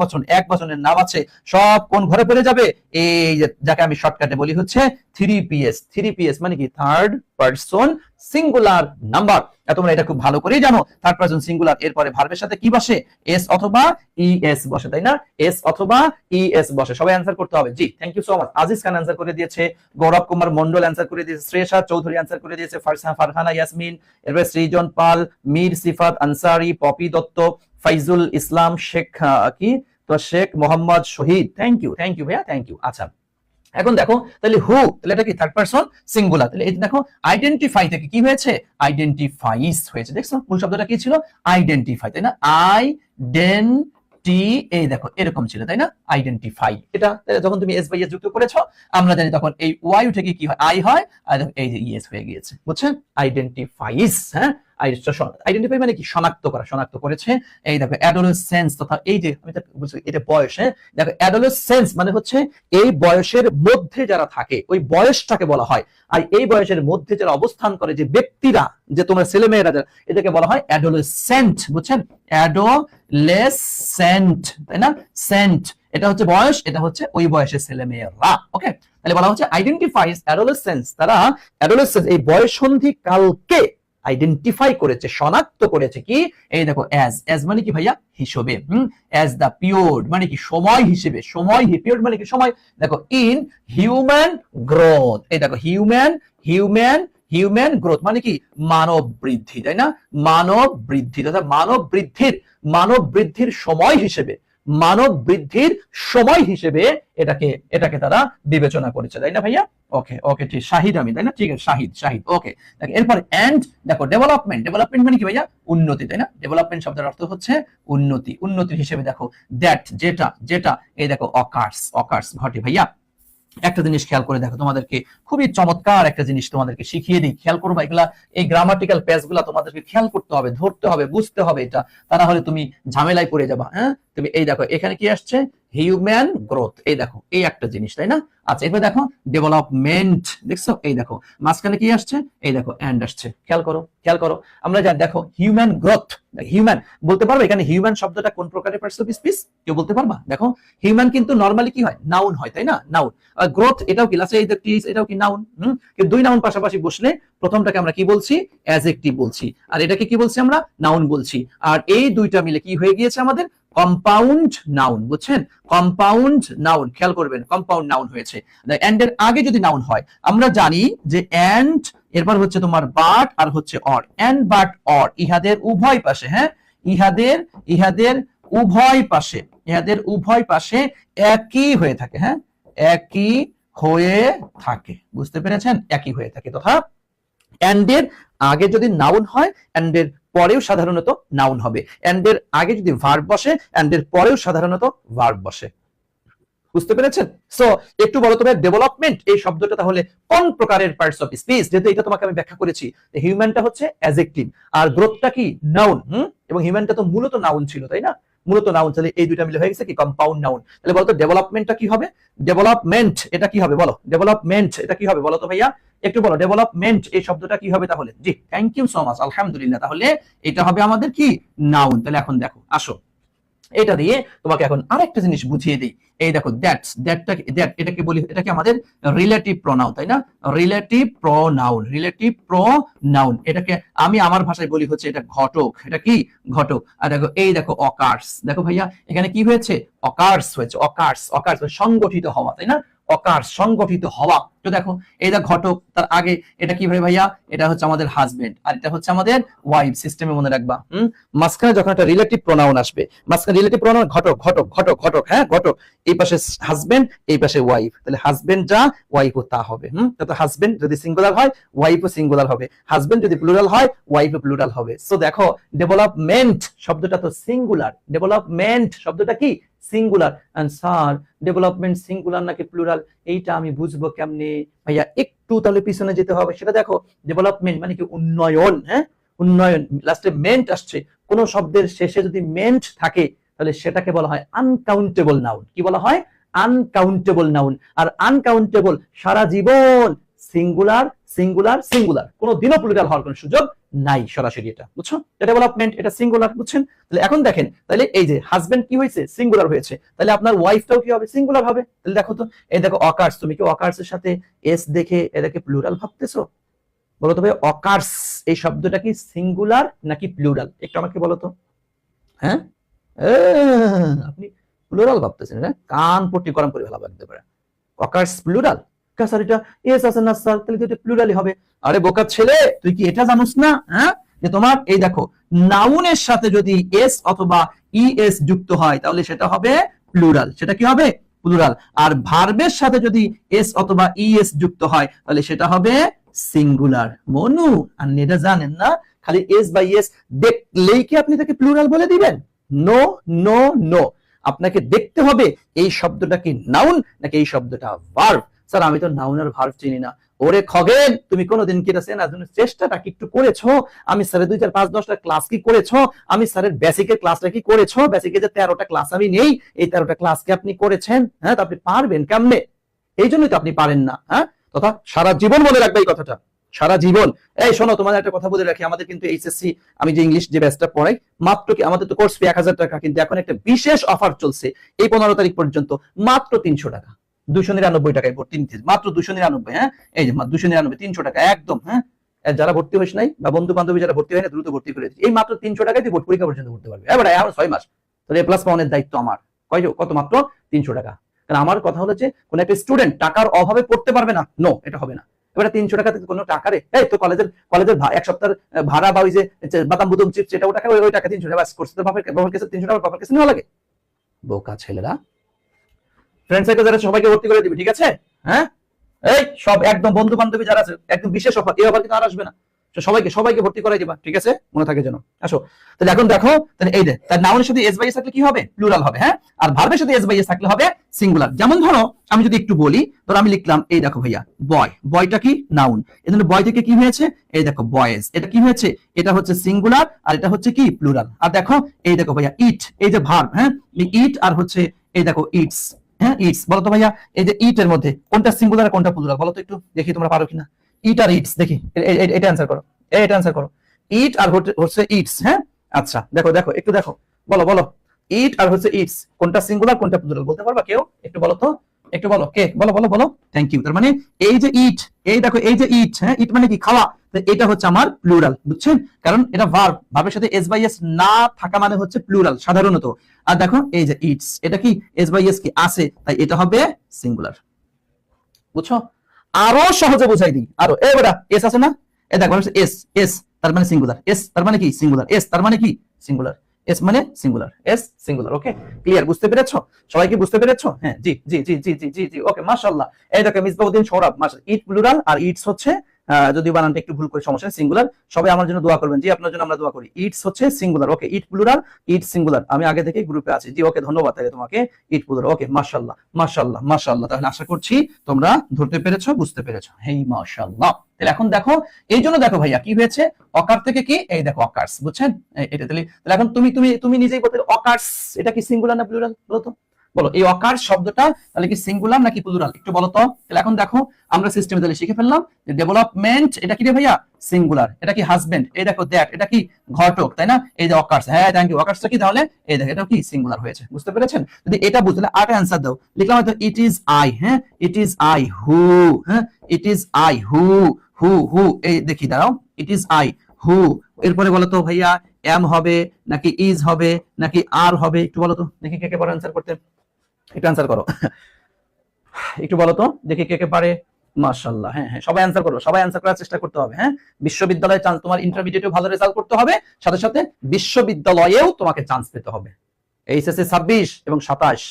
বচনের নাম আছে সব কোন ঘরে পড়ে যাবে? এই যাকে আমি শর্টকাটে বলি হচ্ছে 3PS। 3PS মানে কি থার্ড পারসন সিঙ্গুলার নাম্বার। তোমরা এটা খুব ভালো করেই জানো, থার্ড পারসন সিঙ্গুলার এরপরে ভার্বের সাথে কি বসে? এস অথবা ইএস বসে, তাই না? এস অথবা ইএস বসে। সবাই অ্যানসার করতে হবে। জি, thank you so much. Aziz Khan answer করে দিয়েছে, গৌরব কুমার মন্ডল অ্যানসার করে দিয়েছে, শ্রেষা চৌধুরী অ্যানসার করে দিয়েছে, ফারহানা ইয়াসমিন, এরপরে সৃজন পাল, মীর সিফাত আনসারি, পপি দত্ত, ফাইজুল ইসলাম, শেখ কি তো শেখ মোহাম্মদ শহীদ। থ্যাংক ইউ ভাইয়া, থ্যাংক ইউ। আচ্ছা এখন দেখো তাহলে হু, তাহলে এটা কি থার্ড পারসন সিঙ্গুলার। তাহলে এই দেখো আইডেন্টিফাই থেকে কি হয়েছে? আইডেন্টিফাইস হয়েছে। দেখছো মূল শব্দটা কি ছিল? আইডেন্টিফাই, তাই না? এই দেখো এরকম ছিল, তাই না? আইডেন্টিফাই। এটা যখন তুমি এস বাই এস যুক্ত করেছো আমরা জানি তখন এই ওয়াই উঠে কি হয়? আই হয়, আর এই যে ইএস হয়ে গিয়েছে, বুঝছেন? আইডেন্টিফাইস। হ্যাঁ, আইডেন্টিফাই মানে কি? শনাক্ত করা, শনাক্ত করেছে। এই দেখো অ্যাডোলেসেন্স তথা এই যে আমি বলছি এটা বয়স। হ্যাঁ, দেখো অ্যাডোলেসেন্স মানে হচ্ছে এই বয়সের মধ্যে যারা থাকে ওই বয়সটাকে বলা হয়। আর এই বয়সের মধ্যে যারা অবস্থান করে যে ব্যক্তিরা, যে তোমরা ছেলে মেয়েরা যারা, এটাকে বলা হয় অ্যাডোলেসেন্ট, বুঝছেন? অ্যাডোলেসেন্ট, তাই না? সেন্ট এটা হচ্ছে বয়স, এটা হচ্ছে ওই বয়সের ছেলে মেয়েরা। ওকে, তাহলে বলা হচ্ছে আইডেন্টিফাইস অ্যাডোলেসেন্স, তারা অ্যাডোলেসেন্স এই বয়ঃসন্ধি কালকে আইডেন্টিফাই করেছে, শনাক্ত করেছে কি? এই দেখো অ্যাজ মানে কি ভাইয়া? হিসেবে। অ্যাজ দ্য পিরিয়ড মানে কি? সময় হিসেবে। পিরিয়ড মানে কি? সময়। দেখো ইন হিউম্যান গ্রোথ, এই দেখো হিউম্যান গ্রোথ মানে কি? মানব বৃদ্ধি, তাই না? মানব বৃদ্ধি তথা মানব বৃদ্ধির সময় হিসেবে, এটাকে তারা বিবেচনা করেছে, তাই না ভাইয়া? ওকে ঠিক, শাহিদ আমি, তাই না? ঠিক আছে, শাহিদ। ওকে, এরপর এন্ড দেখো ডেভেলপমেন্ট মানে কি ভাইয়া? উন্নতি, তাই না? ডেভেলপমেন্ট শব্দের অর্থ হচ্ছে উন্নতির হিসেবে দেখো দ্যাট যেটা এই দেখো অকার্স ঘটে। ভাইয়া একটা জিনিস খেয়াল করে দেখো, তোমাদেরকে খুবই চমৎকার একটা জিনিস তোমাদেরকে শিখিয়ে দিই, খেয়াল করবা। এগুলা এই গ্রামাটিক্যাল পেজগুলা তোমাদেরকে খেয়াল করতে হবে, ধরতে হবে, বুঝতে হবে এটা, তা না হলে তুমি ঝামেলায় পড়ে যাবা। হ্যাঁ, তুমি এই দেখো এখানে কি আসছে? হিউম্যান গ্রোথ, এই দেখো এই একটা জিনিস, তাই না? আচ্ছা এবার দেখো ডেভেলপমেন্ট, দেখছো? এই দেখো মাঝখানে কি আসছে? এই দেখো এন্ড আসছে। খেয়াল করো আমরা যা দেখো হিউম্যান গ্রোথ, হিউম্যান বলতে পারবো এখানে হিউম্যান শব্দটা কোন প্রকারের পার্টস অফ স্পিচ? কেউ বলতে পারবা? দেখো হিউম্যান কিন্তু নরমালি কি হয়? নাউন হয়, তাই না? নাউন। গ্রোথ এটাও কি লাস্টে এটাও কি নাউন? কিন্তু দুই নাউন পাশাপাশি বসলে প্রথমটাকে আমরা কি বলছি? অ্যাডজেক্টিভ বলছি, আর এটাকে কি বলছি আমরা? নাউন বলছি। আর এই দুইটা মিলে কি হয়ে গিয়েছে আমাদের? কম্পাউন্ড নাউন, বুঝছেন? কম্পাউন্ড নাউন, খেয়াল করবেন, কম্পাউন্ড নাউন হয়েছে। এন্ড এর আগে যদি নাউন হয়, আমরা জানি যে এন্ড এরপর হচ্ছে তোমার বাট আর হচ্ছে অর, এন্ড বাট অর ইহাদের উভয় পাশে, হ্যাঁ, ইহাদের উভয় পাশে, ইহাদের উভয় পাশে একই হয়ে থাকে, হ্যাঁ, একই হয়ে থাকে, বুঝতে পেরেছেন? একই হয়ে থাকে। তথা এন্ড এর আগে যদি নাউন হয়, এন্ড এর পরেও সাধারণত নাউন হবে। এন্ড এর আগে যদি ভার্ব বসে, এন্ড এর পরেও সাধারণত ভার্ব বসে, বুঝতে পেরেছেন? সো একটু বলো তো ডেভেলপমেন্ট এই শব্দটা তাহলে কোন প্রকারের পার্টস অফ স্পিচ? যেহেতু এটা তোমাকে আমি ব্যাখ্যা করেছি, হিউম্যানটা হচ্ছে অ্যাডজেক্টিভ আর গ্রোথটা কি নাউন, এবং হিউম্যানটা তো মূলত নাউন ছিল, তাই না? মূলত নাউন, তাহলে এই দুইটা মিলে হয়ে গেছে কি কম্পাউন্ড নাউন। তাহলে বলো তো ডেভেলপমেন্টটা কি হবে? ডেভেলপমেন্ট এটা কি হবে বলো? ডেভেলপমেন্ট এটা কি হবে বলো তো ভাইয়া, একটু বলো। ডেভেলপমেন্ট এই শব্দটা কি হবে তাহলে? জি, থ্যাংক ইউ সো মাচ, আলহামদুলিল্লাহ। তাহলে এটা হবে আমাদের কি নাউন। তাহলে এখন দেখো, আসো এটা দিয়ে তোমাকে এখন আরেকটা জিনিস বুঝিয়ে দিই। এই দেখো দ্যাটস, এটাকে বলি, এটাকে আমাদের রিলেটিভ প্রোনাউন, তাই না? রিলেটিভ প্রোনাউন, রিলেটিভ প্রোনাউন, এটাকে আমি আমার ভাষায় বলি হচ্ছে এটা ঘটক। এটা কি ঘটক। আর দেখো এই দেখো অকার্স, দেখো ভাইয়া এখানে কি হয়েছে? অকার্স হয়েছে। অকার্স, অকার্স সংগঠিত হওয়া, তাই না? অকার্স সংগঠিত হওয়া। তো দেখো এই দা ঘটক, তার আগে এটা কি ভাইয়া? এটা হচ্ছে আমাদের হাজবেন্ড আর এটা হচ্ছে আমাদের ওয়াইফ। সিস্টেমে মনে রাখবা, মাঝখানে যখন একটা রিলেটিভ প্রোনাউন আসবে, মাঝখানে রিলেটিভ প্রোনাউন ঘটক, ঘটক, ঘটক, ঘটক, হ্যাঁ ঘটক, এই পাশে হাজবেন্ড, এই পাশে ওয়াইফ, তাহলে হাজবেন্ড যা ওয়াইফও তা হবে। তো হাজবেন্ড যদি সিঙ্গুলার হয়, ওয়াইফও সিঙ্গুলার হবে। হাজবেন্ড যদি প্লুরাল হয়, ওয়াইফও প্লুরাল হবে। সো দেখো ডেভেলপমেন্ট শব্দটা তো সিঙ্গুলার, ডেভেলপমেন্ট শব্দটা কি singular. And sir development singular নাকি প্লুরাল, এইটা আমি বুঝবো কেমনে ভাইয়া? একটু তাহলে পিছনে যেতে হবে। সেটা দেখো, ডেভেলপমেন্ট মানে কি উন্নয়ন, হ্যাঁ উন্নয়ন, লাস্টে মেন্ট আসছে। কোন শব্দের শেষে যদি মেন্ট থাকে তাহলে সেটাকে বলা হয় আনকাউন্টেবল নাউন। কি বলা হয়? Uncountable noun. আর আনকাউন্টেবল সারা জীবন সিঙ্গুলার, সিঙ্গুলার, সিঙ্গুলার, কোনো দিনও প্লুরাল হওয়ার কোনো সুযোগ নাই সরাসরি। এটা বুঝছো? ডেভেলপমেন্ট এটা সিঙ্গুলার, বুঝছেন? তাহলে এখন দেখেন, তাহলে এই যে হাজবেন্ড কি হয়েছে? সিঙ্গুলার হয়েছে। তাহলে আপনার ওয়াইফটাও কি হবে? সিঙ্গুলার হবে। তাহলে দেখো তো, এই দেখো অকার্স, তুমি কি অকার্সের সাথে এস দেখে এটাকে প্লুরাল ভাবতেছো? বলো তো ভাই, অকার্স এই শব্দটা কি সিঙ্গুলার নাকি প্লুরাল? একটু আমাকে বলো তো। হ্যাঁ, আপনি প্লুরাল ভাবতেছেন, হ্যাঁ? কান পট্টি গরম করে ফেলা লাগতে পারে। অকার্স প্লুরাল, স্যার এটা এস আছে না স্যার, তাহলে এটা প্লুরালই হবে। আরে বোকা ছেলে, তুই কি এটা জানোস না? হ্যাঁ, যে তোমার এই দেখো নাউনের সাথে যদি এস অথবা ইএস যুক্ত হয় তাহলে সেটা হবে প্লুরাল। সেটা কি হবে? প্লুরাল। আর ভার্বের সাথে যদি এস অথবা ইএস যুক্ত হয় তাহলে সেটা হবে সিঙ্গুলার। মনু, আর এটা জানেন না, খালি এস বা ইএস দেখলেই কি আপনি তাকে প্লুরাল বলে দিবেন? নো নো নো, আপনাকে দেখতে হবে এই শব্দটা কি নাউন নাকি এই শব্দটা ভার্ব। স্যার আমি তো নাউন আর ভার্ব চিনি না। ওরে খগেন, তুমি কোনোদিন কি এটা চেনার জন্য চেষ্টাটা কি একটু করেছো? আমি স্যারের 2 4 5 10টা ক্লাস কি করেছো? আমি স্যারের বেসিকের ক্লাসটা কি করেছো? বেসিকের যে 13টা ক্লাস আমি নেই, এই 13টা ক্লাস কি আপনি করেছেন? হ্যাঁ, তো আপনি পারবেন কেমনে? এই জন্যই তো আপনি পারেন না। হ্যাঁ, তথা সারা জীবন মনে রাখবে এই কথাটা, সারা জীবন। এই শোনো, তোমাদের একটা কথা বলে রাখি, আমাদের কিন্তু এইচএসসি আমি যে ইংলিশ যে ব্যাচটা পড়াই, মাত্র কি আমাদের তো কোর্স ফি 1000 টাকা, কিন্তু এখন একটা বিশেষ অফার চলছে এই 15 তারিখ পর্যন্ত, মাত্র 300 টাকা, 299 টাকায় ভর্তি নিতে, মাত্র 299। হ্যাঁ, এই যে 299, 300 টাকা একদম। হ্যাঁ, যারা ভর্তি হয়েছে নাই বা বন্ধু বান্ধবী যারা ভর্তি হয় না, দ্রুত ভর্তি করে দিচ্ছি। এই মাত্র 300 টাকায় তুই পরীক্ষা পর্যন্ত করতে পারবি। এবার এখন 6 মাস, তাহলে প্লাস পাওয়ানোর দায়িত্ব আমার। কত? মাত্র 300 টাকা। কারণ আমার কথা হলো যে কোন একটা স্টুডেন্ট টাকার অভাবে পড়তে পারবে না, নো, এটা হবে না। এবারে 300 টাকা থেকে কোনো টাকা রে, এই তো কলেজের এক সপ্তাহের ভাড়া বা ওই যে বাদাম বুদম চিপস সেটাও টাকা, ওই টাকা 300 টাকা করছে তো বাবার কাছে 300 টাকা বাবার কাছে নেওয়া লাগে? বোকা ছেলেরা, ফ্রেন্ড সার্কেল যারা সবাইকে ভর্তি করে দিবি, ঠিক আছে? হ্যাঁ, এই সব একদম বন্ধু বান্ধবী যারা আছে একদম বিশেষ অফার, এই অফার কিন্তু আর আসবে না। সবাইকে ভর্তি করাই দিবা, ঠিক আছে? মনে থাকে যেন। আসো তাহলে এখন দেখো, তাহলে এই যে তার নাউনের সাথে এস বাই এস থাকলে কি হবে? প্লুরাল হবে। হ্যাঁ, আর ভার্বের সাথে এস বাই এস থাকলে হবে সিঙ্গুলার। যেমন ধরো আমি যদি একটু বলি, ধরো আমি লিখলাম এই দেখো ভাইয়া বয়, বয়টা কি নাউন, এজন্য বয় থেকে কি হয়েছে? এই দেখো বয়েজ, এটা কি হয়েছে? এটা হচ্ছে সিঙ্গুলার আর এটা হচ্ছে কি প্লুরাল। আর দেখো এই দেখো ভাইয়া ইট, এই যে ভার্ব, হ্যাঁ ইট আর হচ্ছে এই দেখো ইটস। হ্যাঁ, ইটস, বলো তো ভাইয়া এই যে ইট এর মধ্যে কোনটা সিঙ্গুলার আর কোনটা প্লুরাল? বলো তো একটু দেখি তোমরা পারো কিনা। ইট আর ইটস, দেখি এটা অ্যানসার করো, এটা অ্যানসার করো। ইট আর হচ্ছে ইটস। হ্যাঁ, আচ্ছা দেখো একটু দেখো, বলো ইট আর হচ্ছে ইটস কোনটা সিঙ্গুলার কোনটা প্লুরাল বলতে পারবা কেউ? একটু বলো তো, একটু বলো কে, বলো। Thank you. তার মানে এই যে ইট, এই দেখো এই যে ইট, হ্যাঁ ইট মানে কি খাওয়া, তো এটা হচ্ছে আমার প্লুরাল, বুঝছেন? কারণ এটা ভার্ব, ভার্বের সাথে এস বাই এস না থাকা মানে হচ্ছে প্লুরাল সাধারণত। আর দেখো এই যে ইটস, এটা কি এস বাই এস কি আছে, তাই এটা হবে সিঙ্গুলার। বুঝছো? আরো সহজে বুঝাই দিই, আরো এই বেটা এস আছে না, এই দেখো এস, এস তার মানে সিঙ্গুলার, এস তার মানে কি সিঙ্গুলার, এস তার মানে কি সিঙ্গুলার, এস মানে সিঙ্গুলার, এস সিঙ্গুলার। ওকে, ক্লিয়ার? বুঝতে পেরেছো? সবাই কি বুঝতে পেরেছো? হ্যাঁ, জি জি জি জি জি জি জি। ওকে, মাশাআল্লাহ। এই দেখো মিসবাউদ্দিন সৌরভ, মাশাআল্লাহ। ইট প্লুরাল আর ইটস হচ্ছে যদি বানানটা একটু ভুল করে সমস্যা নেই, সিঙ্গুলার। সবাই আমার জন্য দোয়া করবেন। জি, আপনার জন্য আমরা দোয়া করি। ইটস হচ্ছে সিঙ্গুলার। ওকে, ইট প্লুরাল, ইট সিঙ্গুলার। আমি আগে থেকে গ্রুপে আছি। জি, ওকে, ধন্যবাদ তাহলে তোমাকে। ইট প্লুরাল। ওকে, মাশাআল্লাহ মাশাআল্লাহ মাশাআল্লাহ। তাহলে আশা করছি তোমরা ধরতে পেরেছো, বুঝতে পেরেছো। হেই মাশাআল্লাহ। তাহলে এখন দেখো, এই জন্য দেখো ভাইয়া কি হয়েছে, অকার থেকে কি, এই দেখো অকার্স, বুঝছেন? এটা তাহলে তাহলে এখন তুমি তুমি তুমি নিজেই বলতে, অকার্স এটা কি সিঙ্গুলার না প্লুরাল বলো তো? বলো, এই অকার শব্দটা তাহলে কি সিঙ্গুলার নাকি প্লুরাল, একটু বলো তো। তাহলে এখন দেখো আমরা সিস্টেমে তাহলে শিখে ফেললাম যে ডেভেলপমেন্ট এটা কি রে ভাইয়া, সিঙ্গুলার। এটা কি হাজবেন্ড, এই দেখো দ্যাট, এটা কি ঘটক, তাই না? এই যে অকার্স, হ্যাঁ থ্যাংক ইউ, অকার্সটা কি তাহলে এই দেখো এটাও কি সিঙ্গুলার হয়েছে, বুঝতে পেরেছেন? যদি এটা বুঝলে আরেকটা অ্যানসার দাও, লিখলাম হয়তো ইট ইজ আই, হ্যাঁ ইট ইজ আই হু, হ্যাঁ ইট ইজ আই হু, হু হু, এই দেখি দাঁড়াও, ইট ইজ আই হু, এরপরে বলো তো ভাইয়া এম হবে নাকি ইজ হবে নাকি আর হবে, একটু বলো তো দেখি কে কে পারে অ্যানসার করতে, একটু অ্যানসার করো, একটু বলো তো দেখি কে কে পারে। মাশাআল্লাহ, হ্যাঁ হ্যাঁ, সবাই অ্যানসার করো, সবাই অ্যানসার করার চেষ্টা করতে হবে। হ্যাঁ, বিশ্ববিদ্যালয়ে চান্স, তোমার ইন্টারমিডিয়েটেও ভালো রেজাল্ট করতে হবে, সাথে সাথে বিশ্ববিদ্যালয়েও তোমাকে চান্স পেতে হবে। এইচএসসি 26 এবং 27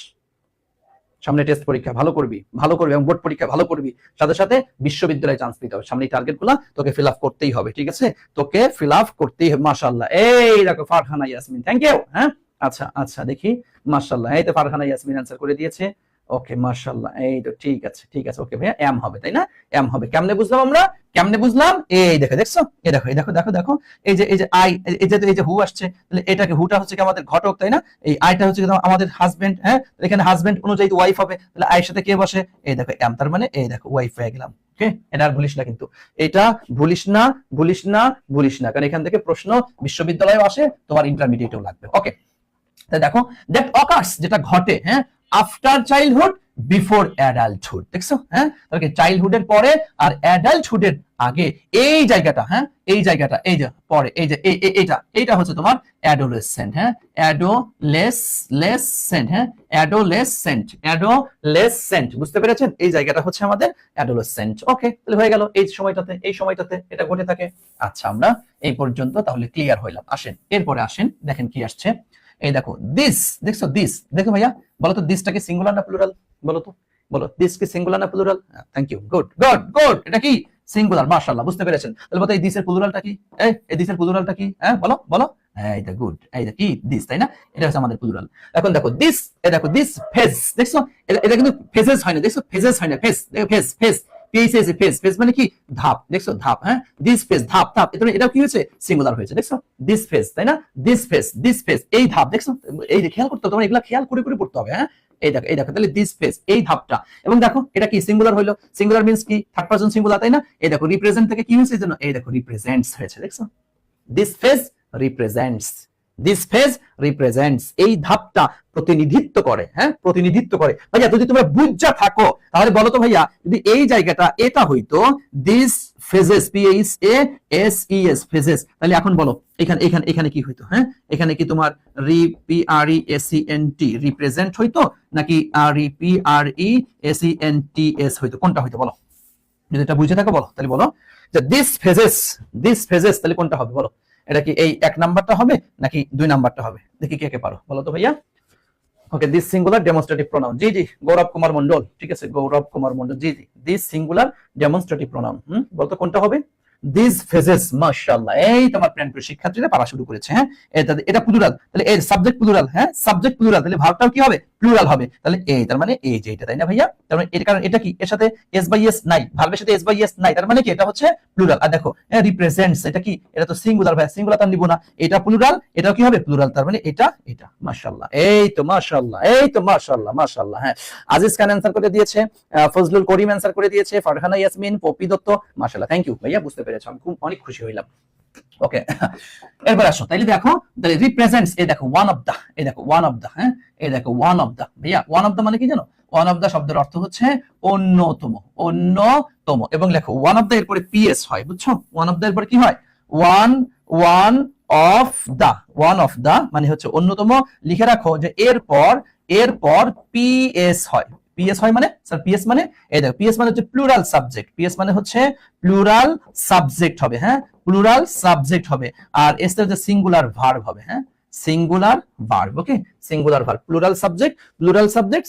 সামনে টেস্ট পরীক্ষা ভালো করবি, ভালো করবি, এবং বোর্ড পরীক্ষা ভালো করবি, সাথে সাথে বিশ্ববিদ্যালয়ে চান্স পেতে হবে। সামনে এই টার্গেটগুলো তোকে ফিল আপ করতেই হবে, ঠিক আছে? তোকে ফিল আপ করতেই হবে। মাশাআল্লাহ, এই দেখো ফারহানা ইয়াসমিন, থ্যাংক ইউ। হ্যাঁ, আচ্ছা আচ্ছা, দেখি মাশাআল্লাহ, এই তো ফারহানা ইয়াসমিন অ্যানসার করে দিয়েছে। ওকে, মাশাআল্লাহ, এই তো ঠিক আছে ঠিক আছে। ওকে ভাইয়া, এম হবে তাই না? এম হবে। কেমনে বুঝলাম আমরা, কেমনে বুঝলাম? এই দেখো, দেখছো, এই দেখো, এই দেখো দেখো দেখো, এই যে আই, এই যে হু আসছে, তাহলে এটাকে, হুটা হচ্ছে কি আমাদের ঘটক, তাই না? এই আইটা হচ্ছে আমাদের হাজবেন্ড, হ্যাঁ এখানে হাজবেন্ড অনুযায়ী ওয়াইফ হবে, তাহলে আয়ের সাথে কে বসে, এই দেখো এম, তার মানে এই দেখো ওয়াইফ হয়ে গেলাম। ওকে, এটা আর ভুলিস না কিন্তু, এটা ভুলিস না ভুলিস না ভুলিস না, কারণ এখান থেকে প্রশ্ন বিশ্ববিদ্যালয়েও আসে, তোমার ইন্টারমিডিয়েটেও লাগবে। ওকে, তাই দেখো দ্যাট অকার্স, যেটা ঘটে, হ্যাঁ আফটার চাইল্ডহুড বিফোর অ্যাডাল্টহুড, দেখছো? হ্যাঁ, তাহলে চাইল্ডহুডের পরে আর অ্যাডাল্টহুডের আগে এই জায়গাটা, হ্যাঁ এই জায়গাটা, এই যে পরে, এই যে এটা হচ্ছে তোমার অ্যাডোলেসেন্ট, হ্যাঁ অ্যাডোলেসেন্ট, হ্যাঁ অ্যাডোলেসেন্ট, বুঝতে পেরেছেন? এই জায়গাটা হচ্ছে আমাদের অ্যাডোলেসেন্ট। ওকে, তাহলে হয়ে গেল এই সময়টাতে, এই সময়টাতে এটা ঘটে থাকে। আচ্ছা, আমরা এই পর্যন্ত তাহলে ক্লিয়ার হইলাম। আসেন এরপরে, আসেন দেখেন কি আসছে। এই দেখো দিস, দেখছো দিস, দেখো ভাইয়া বলো তো দিসটা কি সিঙ্গুলার না প্লুরাল, বলো তো, বলো দিস কি সিঙ্গুলার না plural? Thank you, good good good, এটা কি সিঙ্গুলার, মাশাআল্লাহ, বুঝতে পেরেছেন? তাহলে বলো এই দিসের প্লুরালটা কি, এই দিসের প্লুরালটা কি, হ্যাঁ বলো বলো, হ্যাঁ এটা গুড, এইটা কি দিস, তাই না? এটা হচ্ছে আমাদের প্লুরাল। এখন দেখো দিস, এই দেখো দিস ফেজ, দেখছো এটা কিন্তু ফেজেস হয় না, দেখছো ফেজেস হয় না, ফেজ, দেখো ফেজ ফেজ, ফেজ মানে কি ধাপ, দেখছো ধাপ, হ্যাঁ দিস ফেজ ধাপ ধাপ, এটা কি হয়েছে, সিঙ্গুলার হয়েছে, দেখছো দিস ফেজ, তাই না? দিস ফেজ এই ধাপ, দেখছো? এই যে খেয়াল করতে হবে, তোমার এগুলা খেয়াল করে করে পড়তে হবে। হ্যাঁ, এই দেখো, এই দেখো, তাহলে দিস ফেজ এই ধাপটা, এবং দেখো এটা কি সিঙ্গুলার হইলো, সিঙ্গুলার মিন্স কি থার্ড পারসন সিঙ্গুলার, তাই না? এই দেখো রিপ্রেজেন্ট থেকে কি হয়েছে, জন্য এই দেখো রিপ্রেজেন্টস হয়েছে, দেখছো this phase represents, this phase represents, এই ধাপটা প্রতিনিধিত্ব করে, হ্যাঁ প্রতিনিধিত্ব করে। ভাইয়া যদি তোমরা বুঝা থাকো তাহলে বলো তো ভাইয়া, যদি এই জায়গাটা এটা হইতো দিস ফেজেস, PHASES ফেজেস, তাহলে এখন বলো এখানে এখানে এখানে কি হইতো, হ্যাঁ এখানে কি তোমার REPRESENT রিপ্রেজেন্ট হইতো নাকি REPRESENTS হইতো, কোনটা হইতো বলো? যদি এটা বুঝে থাকো বলো, তাহলে বলো যে দিস ফেজেস, তাহলে কোনটা হবে বলো? এটা কি এই এক নাম্বারটা হবে নাকি দুই নাম্বারটা হবে? দেখি কে কে পারো বলো তো ভাইয়া। ওকে, দিস সিঙ্গুলার ডেমনস্ট্রেটিভ প্রোনাউন, জি জি গৌরব কুমার মন্ডল, ঠিক আছে গৌরব কুমার মন্ডল, জি জি দিস সিঙ্গুলার ডেমনস্ট্রেটিভ প্রোনাউন, বলতো কোনটা হবে? দিস ফেজেস, মাশাআল্লাহ, এই তোমার প্রিয় শিক্ষার্থীরা পারা শুরু করেছে। হ্যাঁ, এটা প্লুরাল, তাহলে এর সাবজেক্ট প্লুরাল, হ্যাঁ সাবজেক্ট প্লুরাল, তাহলে ভার্বটাও কি হবে, প্লুরাল হবে। তাহলে এই তার মানে এই যে এটা, তাই না ভাইয়া? তার মানে এর কারণ এটা কি, এর সাথে এস বাই এস নাই, ভার্বের সাথে এস বাই এস নাই, তার মানে কি এটা হচ্ছে প্লুরাল। আর দেখো রিপ্রেজেন্টস, এটা কি, এটা তো সিঙ্গুলার ভাই, সিঙ্গুলার তার নিব না, এটা প্লুরাল, এটাও কি হবে প্লুরাল, তার মানে এটা এটা। মাশাআল্লাহ, এই তো মাশাআল্লাহ, এই তো মাশাআল্লাহ মাশাআল্লাহ। হ্যাঁ, আজিজ খান অ্যানসার করে দিয়েছে, ফজলুল করিম অ্যানসার করে দিয়েছে, ফারহানা ইয়াসমিন, পপি দত্ত, মাশাআল্লাহ, থ্যাংক ইউ ভাইয়া, বুঝতে পেরেছো, আমি খুব অনেক খুশি হইলাম। ওকে, এরপর আসো, তাইলে দেখো তাহলে রিপ্রেজেন্টস, এই দেখো ওয়ান অফ দা, এই দেখো ওয়ান অফ দা, হ্যাঁ এই দেখো ওয়ান অফ দা, ভাইয়া ওয়ান অফ দা মানে কি জানো? ওয়ান অফ দা শব্দের অর্থ হচ্ছে অন্যতম, অন্যতম অন্যতম, এবং লেখো ওয়ান অফ দা এরপরে পিএস হয়, বুঝছো? ওয়ান অফ দা এরপরে কি হয়? One one of the, one of the মানে হচ্ছে অন্যতম। লিখে রাখো যে এরপর এরপর পিএস হয়। পিএস হয় মানে স্যার পিএস মানে এই দেখো পিএস মানে হচ্ছে প্লুরাল সাবজেক্ট, পিএস মানে হচ্ছে প্লুরাল সাবজেক্ট হবে, হ্যাঁ প্লুরাল সাবজেক্ট হবে। আর এস এর যে সিঙ্গুলার ভার্ব হবে, হ্যাঁ singular verb, okay singular verb, plural subject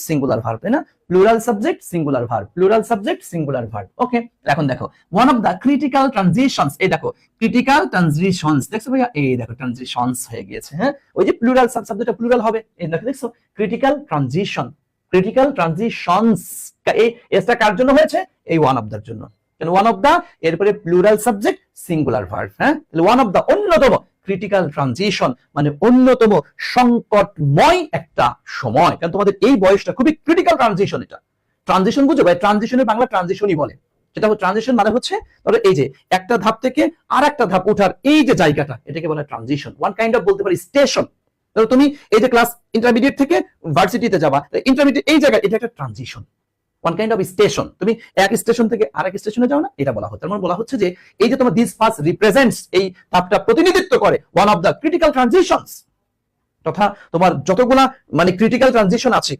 singular verb, তাই না? Plural subject singular verb, plural subject singular verb, okay. এখন দেখো one of the critical transitions, এই দেখো ক্রিটিক্যাল ট্রানজিশনস, দেখছো ভাইয়া এই দেখো ট্রানজিশনস হয়ে গিয়েছে, হ্যাঁ ওই যে প্লুরাল সাবজেক্টটা প্লুরাল হবে, এই দেখো দেখছো ক্রিটিক্যাল ট্রানজিশন, ক্রিটিক্যাল ট্রানজিশনস, এই এসটা কার জন্য হয়েছে? এই ওয়ান অফ দার জন্য। ওয়ান অফ দা এরপরে প্লুরাল সাবজেক্ট সিঙ্গুলার ভার্ব, হ্যাঁ ওয়ান অফ দা অন্যতম, ক্রিটিক্যাল ট্রানজিশন মানে অন্যতম সংকটময় একটা সময়, কারণ তোমাদের এই বয়সটা খুবই ক্রিটিক্যাল ট্রানজিশন। এটা ট্রানজিশন বুঝো ভাই, ট্রানজিশনের বাংলা ট্রানজিশনই বলে। সেটা ট্রানজিশন মানে হচ্ছে ধরো এই যে একটা ধাপ থেকে আর একটা ধাপ ওঠার এই যে জায়গাটা, এটাকে বলে ট্রানজিশন। ওয়ান কাইন্ড অফ বলতে পারি স্টেশন। ধরো তুমি এই যে ক্লাস ইন্টারমিডিয়েট থেকে ভার্সিটিতে যাবা, ইন্টারমিডিয়েট এই জায়গায় এটা একটা transition, one kind of station. তুমি এক স্টেশন থেকে আরেক স্টেশনে যাও না, এটা বলা হচ্ছে। তার মানে বলা হচ্ছে যে এই যে তোমার দিস ফার্স্ট রিপ্রেজেন্টস, এই ধাপটা প্রতিনিধিত্ব করে one of the critical transitions, তথা তোমার যতগুলা মানে ক্রিটিক্যাল ট্রানজিশন আছে,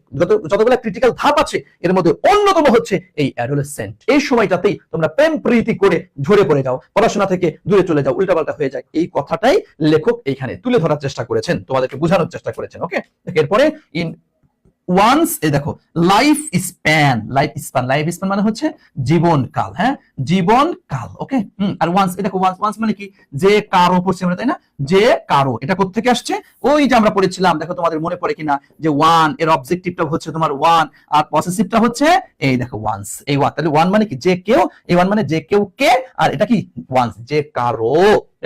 যতগুলা ক্রিটিক্যাল ধাপ আছে, এর মধ্যে অন্যতম হচ্ছে এই অ্যাডোলেসেন্ট। এই সময়টাতেই তোমরা প্রেম প্রীতি করে ঝরে পড়ে যাও, পড়াশোনা থেকে দূরে চলে যাও, উল্টাপাল্টা হয়ে যায়। এই কথাটাই লেখক এইখানে তুলে ধরার চেষ্টা করেছেন, তোমাদেরকে বোঝানোর চেষ্টা করেছেন, ওকে। এরপরে ইন ওয়ান্স, এই দেখো লাইফ স্প্যান, লাইফ স্প্যান মানে হচ্ছে জীবনকাল, হ্যাঁ জীবনকাল, ওকে। আর ওয়ান্স, এই দেখো ওয়ান্স মানে কি? যে কারো পড়ছি আমরা, তাই না? যে কারো, এটা কোত্থেকে আসছে? ওই যে আমরা পড়েছিলাম, দেখো তোমাদের মনে পড়ে কিনা, যে ওয়ান এর অবজেক্টিভটা হচ্ছে তোমার ওয়ান, আর পসেসিভটা হচ্ছে এই দেখো ওয়ান্স, এই ওয়ান। তাহলে ওয়ান মানে কি? যে কেউ, এই ওয়ান মানে যে কেউ কে, আর এটা কি? ওয়ান্স, যে কারো।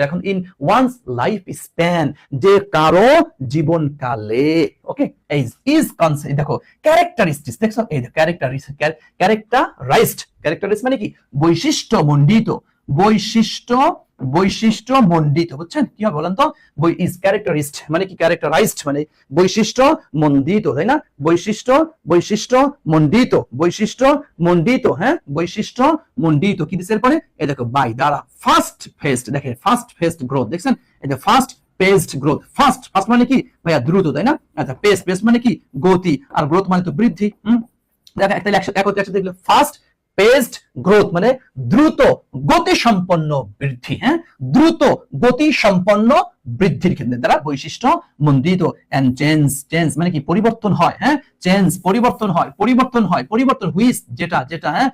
এখন ইন ওয়ান্স লাইফ স্প্যান, যে কারো জীবনকালে, ওকে। এই ইজ কনসেপ্ট, দেখো ক্যারেক্টারিস্টিক্স, দেখছো এই দেখো ক্যারেক্টারাইজড মানে কি? বৈশিষ্ট্য মণ্ডিত, বৈশিষ্ট্য মণ্ডিত, বুঝছেন? কি হবে বলেন তো? ইজ ক্যারেক্টারিস্ট মানে কি? ক্যারেক্টারাইজড মানে বৈশিষ্ট্য মণ্ডিত, তাই না? বৈশিষ্ট্য মণ্ডিত, হ্যাঁ বৈশিষ্ট্য মণ্ডিত। কি দিছে এরপরে? এই দেখো বাই দ্বারা ফাস্ট ফেস্ট, দেখেন ফাস্ট ফেস্ট গ্রোথ, দেখছেন এই যে ফাস্ট পেস্ট গ্রোথ। ফাস্ট মানে কি ভাইয়া? দ্রুত, তাই না? আচ্ছা পেস্ট মানে কি? গতি, আর গ্রোথ মানে তো বৃদ্ধি। দেখেন একটা একসাথে দেখলে ফাস্ট পেস্ট গ্রোথ মানে দ্রুত গতি সম্পন্ন বৃদ্ধি, হ্যাঁ দ্রুত গতি সম্পন্ন বৃদ্ধির ক্ষেত্রে দ্বারা বৈশিষ্ট্য মণ্ডিত। এন্ড চেঞ্জ মানে কি? পরিবর্তন হয়, হ্যাঁ পরিবর্তন হুইচ যেটা, হ্যাঁ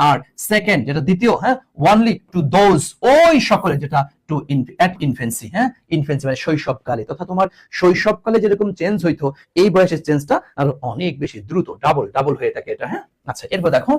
আর সেকেন্ড যেটা দ্বিতীয়, হ্যাঁ ওনলি টু দোজ ওই সকলে, যেটা টু এট ইনফেন্সি, হ্যাঁ ইনফেন্সি মানে শৈশবকালে, তথা তোমার শৈশবকালে যেরকম চেঞ্জ হইতো, এই বয়সের চেঞ্জটা আরো অনেক বেশি দ্রুত, ডাবল হয়ে থাকে এটা, হ্যাঁ। আচ্ছা এরপর দেখো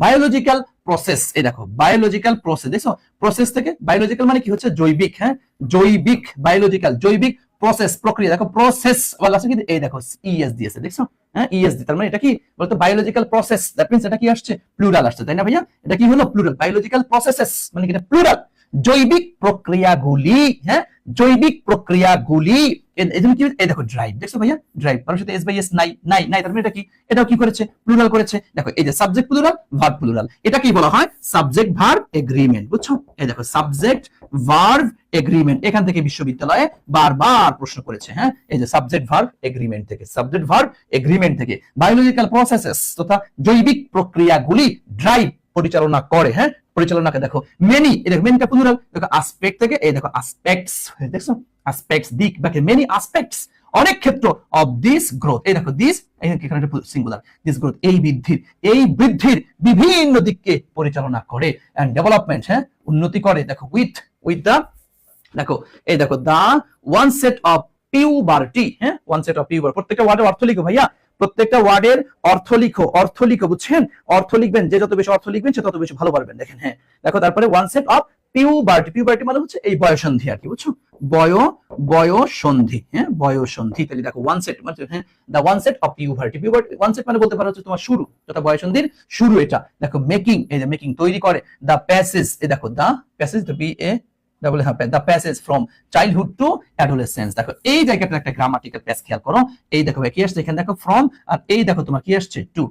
বায়োলজিক্যাল প্রসেস, এই দেখো বায়োলজিক্যাল প্রসেস, দেখো প্রসেস থেকে বায়োলজিক্যাল মানে কি হচ্ছে? জৈবিক, হ্যাঁ জৈবিক, বায়োলজিক্যাল জৈবিক প্রসেস প্রক্রিয়া, দেখো প্রসেস বলা আছে কিন্তু এই দেখো ইএস দিয়েছে, দেখছো? হ্যাঁ ইএসডি, তার মানে এটা কি বলতো? বায়োলজিক্যাল প্রসেস, দ্যাট মিন্স এটা কি আসছে? প্লুরাল আসছে, তাই না ভাইয়া? এটা কি হলো? প্লুরাল। বায়োলজিক্যাল প্রসেসেস মানে কি? এটা প্লুরাল। জৈবিক প্রক্রিয়াগুলি, হ্যাঁ জৈবিক প্রক্রিয়াগুলি। এজন্য কি? এই দেখো ড্রাইভ, দেখছো ভাইয়া? ড্রাইভ তার সাথে এস বাই এস নাই, তার মানে এটা কি? এটাও কি করেছে? প্লুরাল করেছে। দেখো এই যে সাবজেক্ট প্লুরাল, ভার্ব প্লুরাল, এটা কি বলা হয়? সাবজেক্ট ভার্ব এগ্রিমেন্ট, বুঝছো? এই দেখো সাবজেক্ট ভার্ব এগ্রিমেন্ট, এখান থেকে বিশ্ববিদ্যালয়ে বারবার প্রশ্ন করেছে, হ্যাঁ এই যে সাবজেক্ট ভার্ব এগ্রিমেন্ট থেকে বায়োলজিক্যাল প্রসেসেস তথা জৈবিক প্রক্রিয়াগুলি ড্রাইভ পরিচালনা করে, হ্যাঁ পরিচালনাকে। দেখো মেনি, এই দেখো মেনিটা প্লুরাল, দেখো আসপেক্ট থেকে এই দেখো আসপেক্টস, দেখছো আসপেক্টস দিক, বাকি মেনি আসপেক্টস অনেক ক্ষেত্র অফ দিস গ্রোথ, এই দেখো দিস এখানে সিঙ্গুলার, দিস গ্রোথ এই বৃদ্ধির বিভিন্ন দিককে পরিচালনা করে এন্ড ডেভেলপমেন্ট, হ্যাঁ উন্নতি করে। দেখো উইথ দা, দেখো এই দেখো দা ওয়ান সেট অফ পিউবার্টি, হ্যাঁ ওয়ান সেট অফ পিউবার। প্রত্যেকটা ওয়ার্ডের অর্থ লিখো ভাইয়া, প্রত্যেকটা ওয়ার্ডের অর্থ লিখো, বুঝছেন? অর্থ লিখবেন, যে যত বেশি অর্থ লিখবেন সে তত বেশি ভালো পারবেন। দেখেন, হ্যাঁ দেখো তারপরে ওয়ান সেট অফ পিউবার্টি মানে হচ্ছে এই বয়সন্ধি আর কি, বুঝছো? বয়সন্ধি, হ্যাঁ বয়সন্ধি। তাহলে দেখো ওয়ান সেট মানে, হ্যাঁ the onset of puberty onset মানে বলতে পারো হচ্ছে তোমার শুরু, যেটা বয়সন্ধির শুরু। এটা দেখো মেকিং, এই যে মেকিং তৈরি করে। দা প্যাসেজ, এই দেখো the passage, the passage from childhood to adolescence, দেখো এই জায়গাটা একটা গ্রামাটিক্যাল প্যাস খেয়াল করো। এই দেখো কি আসছে এখানে, দেখো ফ্রম, আর এই দেখো তোমার কি আসছে টু,